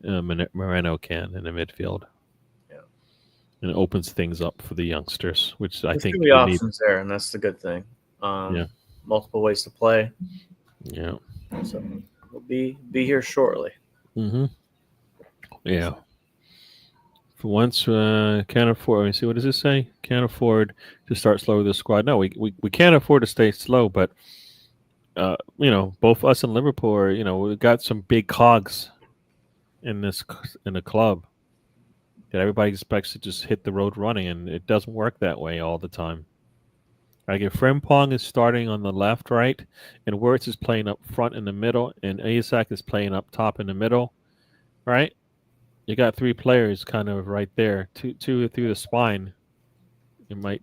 Moreno can in the midfield. And it opens things up for the youngsters, which I think the options there, and that's the good thing. Multiple ways to play. Yeah. So we'll be here shortly. Mm-hmm. Yeah. For once, can't afford. Let me see. What does this say? Can't afford to start slow with the squad. No, we can't afford to stay slow. But both us and Liverpool are, we've got some big cogs in the club that everybody expects to just hit the road running, and it doesn't work that way all the time. Like if Frimpong is starting on the left, right, and Wirtz is playing up front in the middle, and Isaac is playing up top in the middle, right? You got three players kind of right there, two through the spine. It might,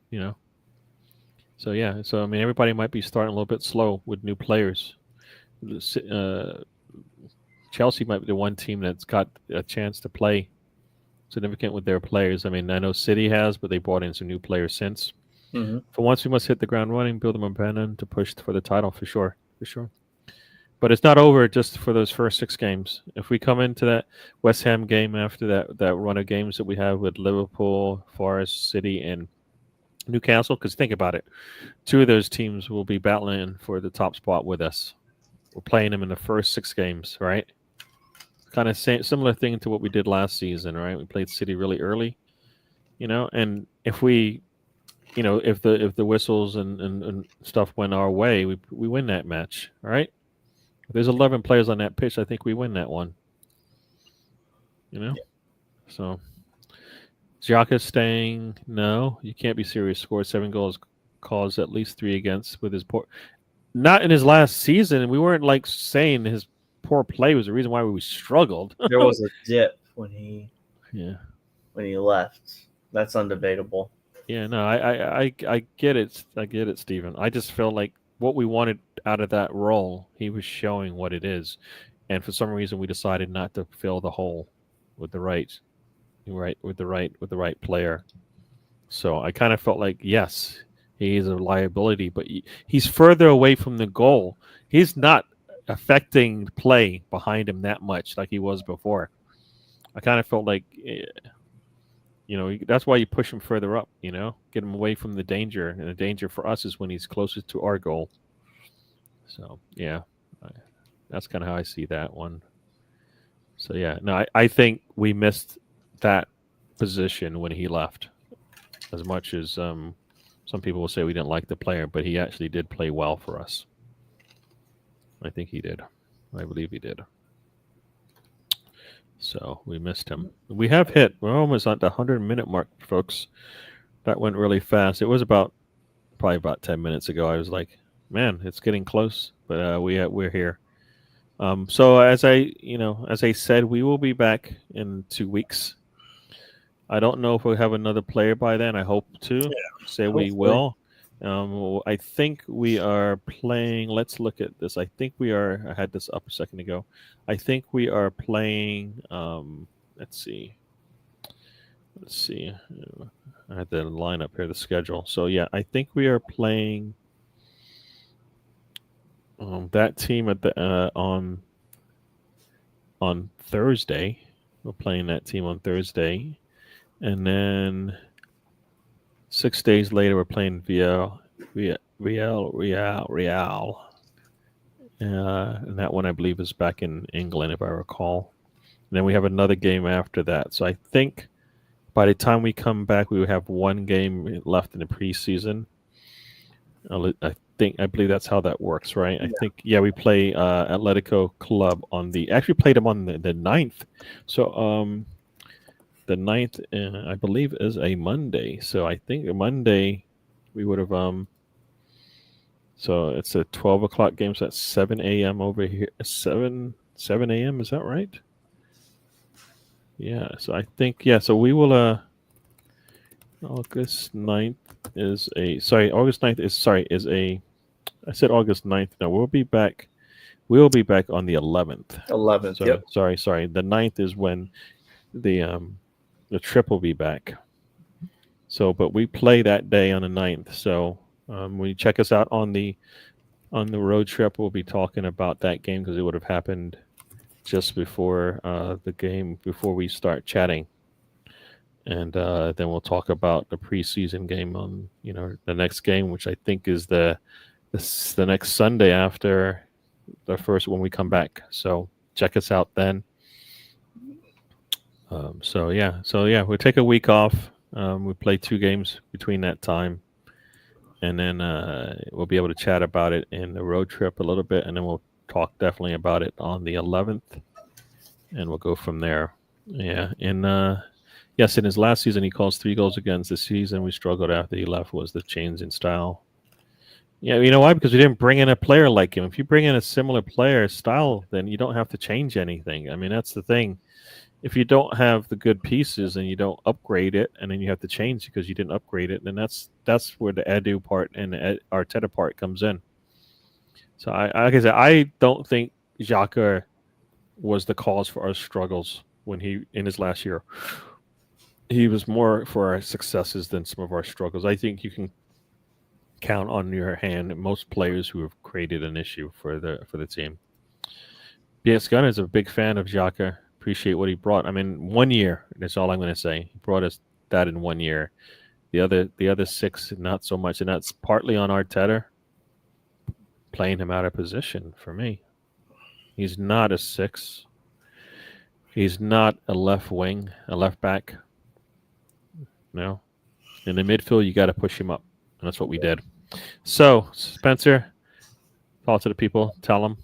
So yeah, so I mean, everybody might be starting a little bit slow with new players. Chelsea might be the one team that's got a chance to play significant with their players. I mean, I know City has, but they brought in some new players since. Mm-hmm. For once, we must hit the ground running, build the momentum to push for the title for sure. But it's not over just for those first 6 games. If we come into that West Ham game after that run of games that we have with Liverpool, Forest, City, and Newcastle, because think about it, 2 of those teams will be battling for the top spot with us. We're playing them in the first 6 games, right? Kind of similar thing to what we did last season, right? We played City really early, and if we, if the whistles and stuff went our way, we win that match, right? If there's 11 players on that pitch, I think we win that one. So Gyokeres staying. No, you can't be serious. Scored 7 goals, caused at least 3 against with his poor. Not in his last season. We weren't like saying his poor play was the reason why we struggled. There was a dip when he left. That's undebatable. Yeah, no, I get it. I get it, Stephen. I just felt like what we wanted out of that role, he was showing what it is, and for some reason we decided not to fill the hole with the right player. So I kind of felt like, yes, he's a liability, but he's further away from the goal. He's not affecting play behind him that much like he was before. I kind of felt like, that's why you push him further up, get him away from the danger. And the danger for us is when he's closest to our goal. So, yeah, that's kind of how I see that one. So, yeah, no, I think we missed that position when he left. As much as some people will say we didn't like the player, but he actually did play well for us. I think he did. I believe he did. So we missed him. We have hit. We're almost at the 100-minute mark, folks. That went really fast. It was probably about 10 minutes ago. I was like, man, it's getting close, but we're here. So as I said, we will be back in 2 weeks. I don't know if we'll have another player by then. I hope to. Yeah, we will. I think we are playing. Let's look at this. I think we are. I had this up a second ago. I think we are playing. Let's see. I had the line up here, the schedule. So yeah, I think we are playing that team at the on Thursday. We're playing that team on Thursday, and then 6 days later we're playing Real. And that one I believe is back in England, if I recall. And then we have another game after that. So I think by the time we come back, we will have 1 game left in the preseason. I believe that's how that works, right? Yeah. I think, we play Atletico Club actually played them on the 9th. So the 9th, I believe, is a Monday. So I think Monday we would have so it's a 12 o'clock game, so that's 7 a.m. over here. 7 a.m., is that right? Yeah, so I think, so we will, August 9th is August 9th is I said August 9th. No, we'll be back on the 11th. 11th, So, yep. Sorry. The 9th is when the trip will be back. So, but we play that day on the 9th. So, when you check us out on the road trip, we'll be talking about that game because it would have happened just before the game, before we start chatting. And then we'll talk about the preseason game on, the next game, which I think is the next Sunday after the first when we come back. So check us out then. So we'll take a week off. We play 2 games between that time. And then we'll be able to chat about it in the road trip a little bit, and then we'll talk definitely about it on the 11th, and we'll go from there. Yeah, and yes, in his last season, he calls 3 goals against. The season we struggled after he left was the change in style. Yeah, you know why? Because we didn't bring in a player like him. If you bring in a similar player style, then you don't have to change anything. I mean, that's the thing. If you don't have the good pieces and you don't upgrade it, and then you have to change because you didn't upgrade it, then that's where the Edu part and the Arteta part comes in. So like I said, I don't think Xhaka was the cause for our struggles when he in his last year. He was more for our successes than some of our struggles. I think you can count on your hand most players who have created an issue for the team. BS Gunn is a big fan of Xhaka. Appreciate what he brought. I mean, 1 year. That's all I'm going to say. He brought us that in 1 year. The other six, not so much, and that's partly on Arteta playing him out of position. For me, he's not a six. He's not a left wing, a left back. No, in the midfield, you got to push him up, and that's what we did. So, Spencer, talk to the people. Tell them.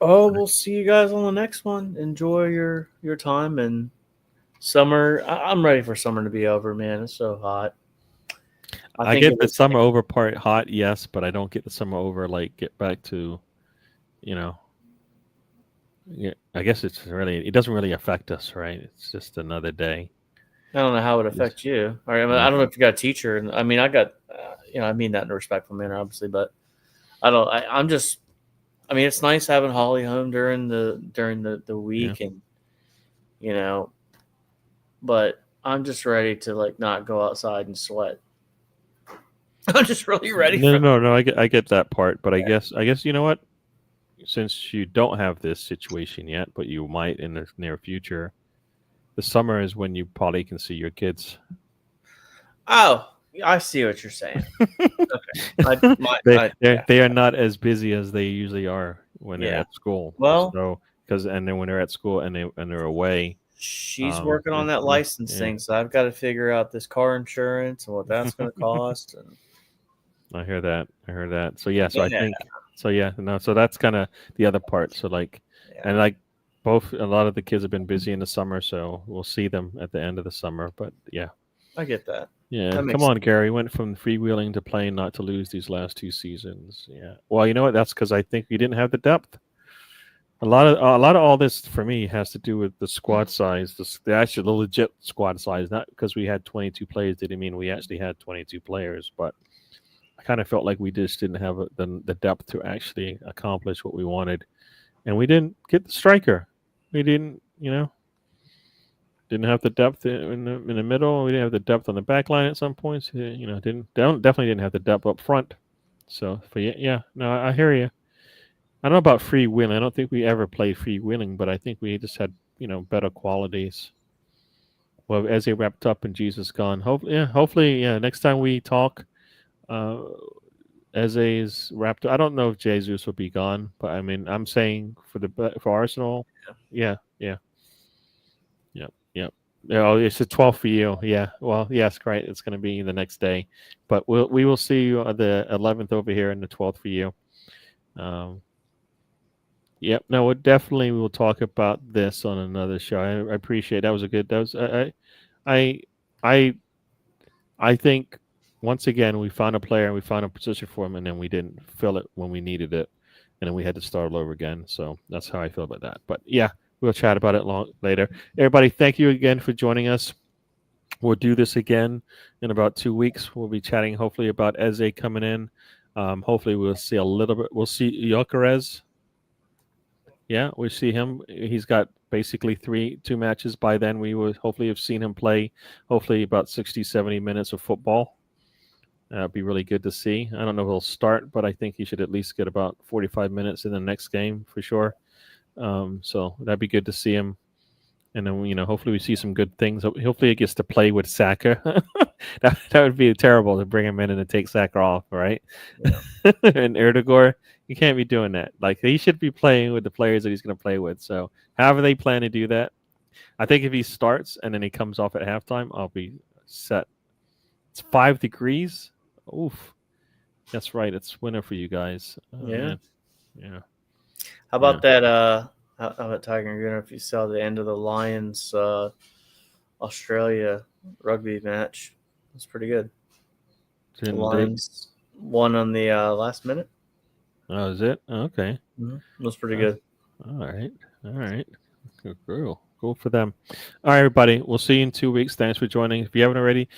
Oh, we'll see you guys on the next one. Enjoy your time and summer. I'm ready for summer to be over, man. It's so hot. I think get the summer over part hot, yes, but I don't get the summer over like get back to, you know. Yeah, I guess it doesn't really affect us, right? It's just another day. I don't know how it affects you. I mean, I don't know if you got a teacher, and I mean, I got, I mean that in a respectful manner, obviously, but I don't. I'm just. I mean, it's nice having Holly home during the Yeah. week, and you know, but I'm just ready to like not go outside and sweat. I'm just really ready No, for. no, no. I get that part, but I Yeah. guess you know what? Since you don't have this situation yet, but you might in the near future, the summer is when you probably can see your kids. Oh, I see what you're saying. Okay, they yeah, they are not as busy as they usually are when they're yeah. at school. Well, So because and then when they're at school and they're away, she's working yeah, on that yeah, yeah. licensing, so I've got to figure out this car insurance and what that's going to cost. And I hear that. I heard that. So yeah. So I yeah, think. So yeah. No. So that's kind of the other part. So like, yeah, and like both a lot of the kids have been busy in the summer, so we'll see them at the end of the summer. But yeah. I get that. Yeah, That come makes on, sense. Gary. Went from freewheeling to playing not to lose these last two seasons. Yeah. Well, you know what? That's because I think we didn't have the depth. A lot of all this for me has to do with the squad size, the actual the legit squad size. Not because we had 22 players didn't mean we actually had 22 players, but I kind of felt like we just didn't have the depth to actually accomplish what we wanted, and we didn't get the striker. We didn't, didn't have the depth in the middle. We didn't have the depth on the back line at some points. Definitely didn't have the depth up front. So, but yeah, no, I hear you. I don't know about free willing. I don't think we ever played free willing, but I think we just had better qualities. Well, as they wrapped up and Jesus gone. Hopefully, yeah. Next time we talk, uh, Eze is wrapped. I don't know if Jesus will be gone, but I mean, I'm saying for Arsenal, yeah, yeah, yeah, yeah. Oh, it's the 12th for you. Yeah. Well, yes, right. It's going to be the next day, but we will see you on the 11th over here and the 12th for you. Um, yep. No, we will talk about this on another show. I appreciate that was a good. That was I I I think once again we found a player and we found a position for him, and then we didn't fill it when we needed it, and then we had to start all over again. So that's how I feel about that. But yeah, we'll chat about it later. Everybody, thank you again for joining us. We'll do this again in about 2 weeks. We'll be chatting hopefully about Eze coming in. Hopefully we'll see a little bit. We'll see Gyokeres. Yeah, we see him. He's got basically two matches by then. We will hopefully have seen him play hopefully about 60, 70 minutes of football. It'd be really good to see. I don't know if he'll start, but I think he should at least get about 45 minutes in the next game for sure. So that'd be good to see him. And then, hopefully we see some good things. Hopefully he gets to play with Saka. that would be terrible to bring him in and to take Saka off, right? Yeah. And Erdogan, you can't be doing that. Like, he should be playing with the players that he's going to play with. So however they plan to do that, I think if he starts and then he comes off at halftime, I'll be set. It's 5 degrees. Oof. That's right. It's winter for you guys. Oh, Yeah. man. Yeah. How about that? How about Tiger? I don't know if you saw the end of the Lions Australia rugby match. It's pretty good. The Lions one on the last minute. Oh, is it? Okay. It was pretty Uh, good. All right. All right. Cool for them. All right, everybody. We'll see you in 2 weeks. Thanks for joining. If you haven't already,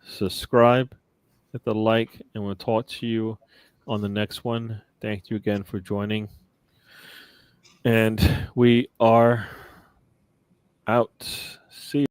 subscribe, hit the like, and we'll talk to you on the next one. Thank you again for joining. And we are out. See you.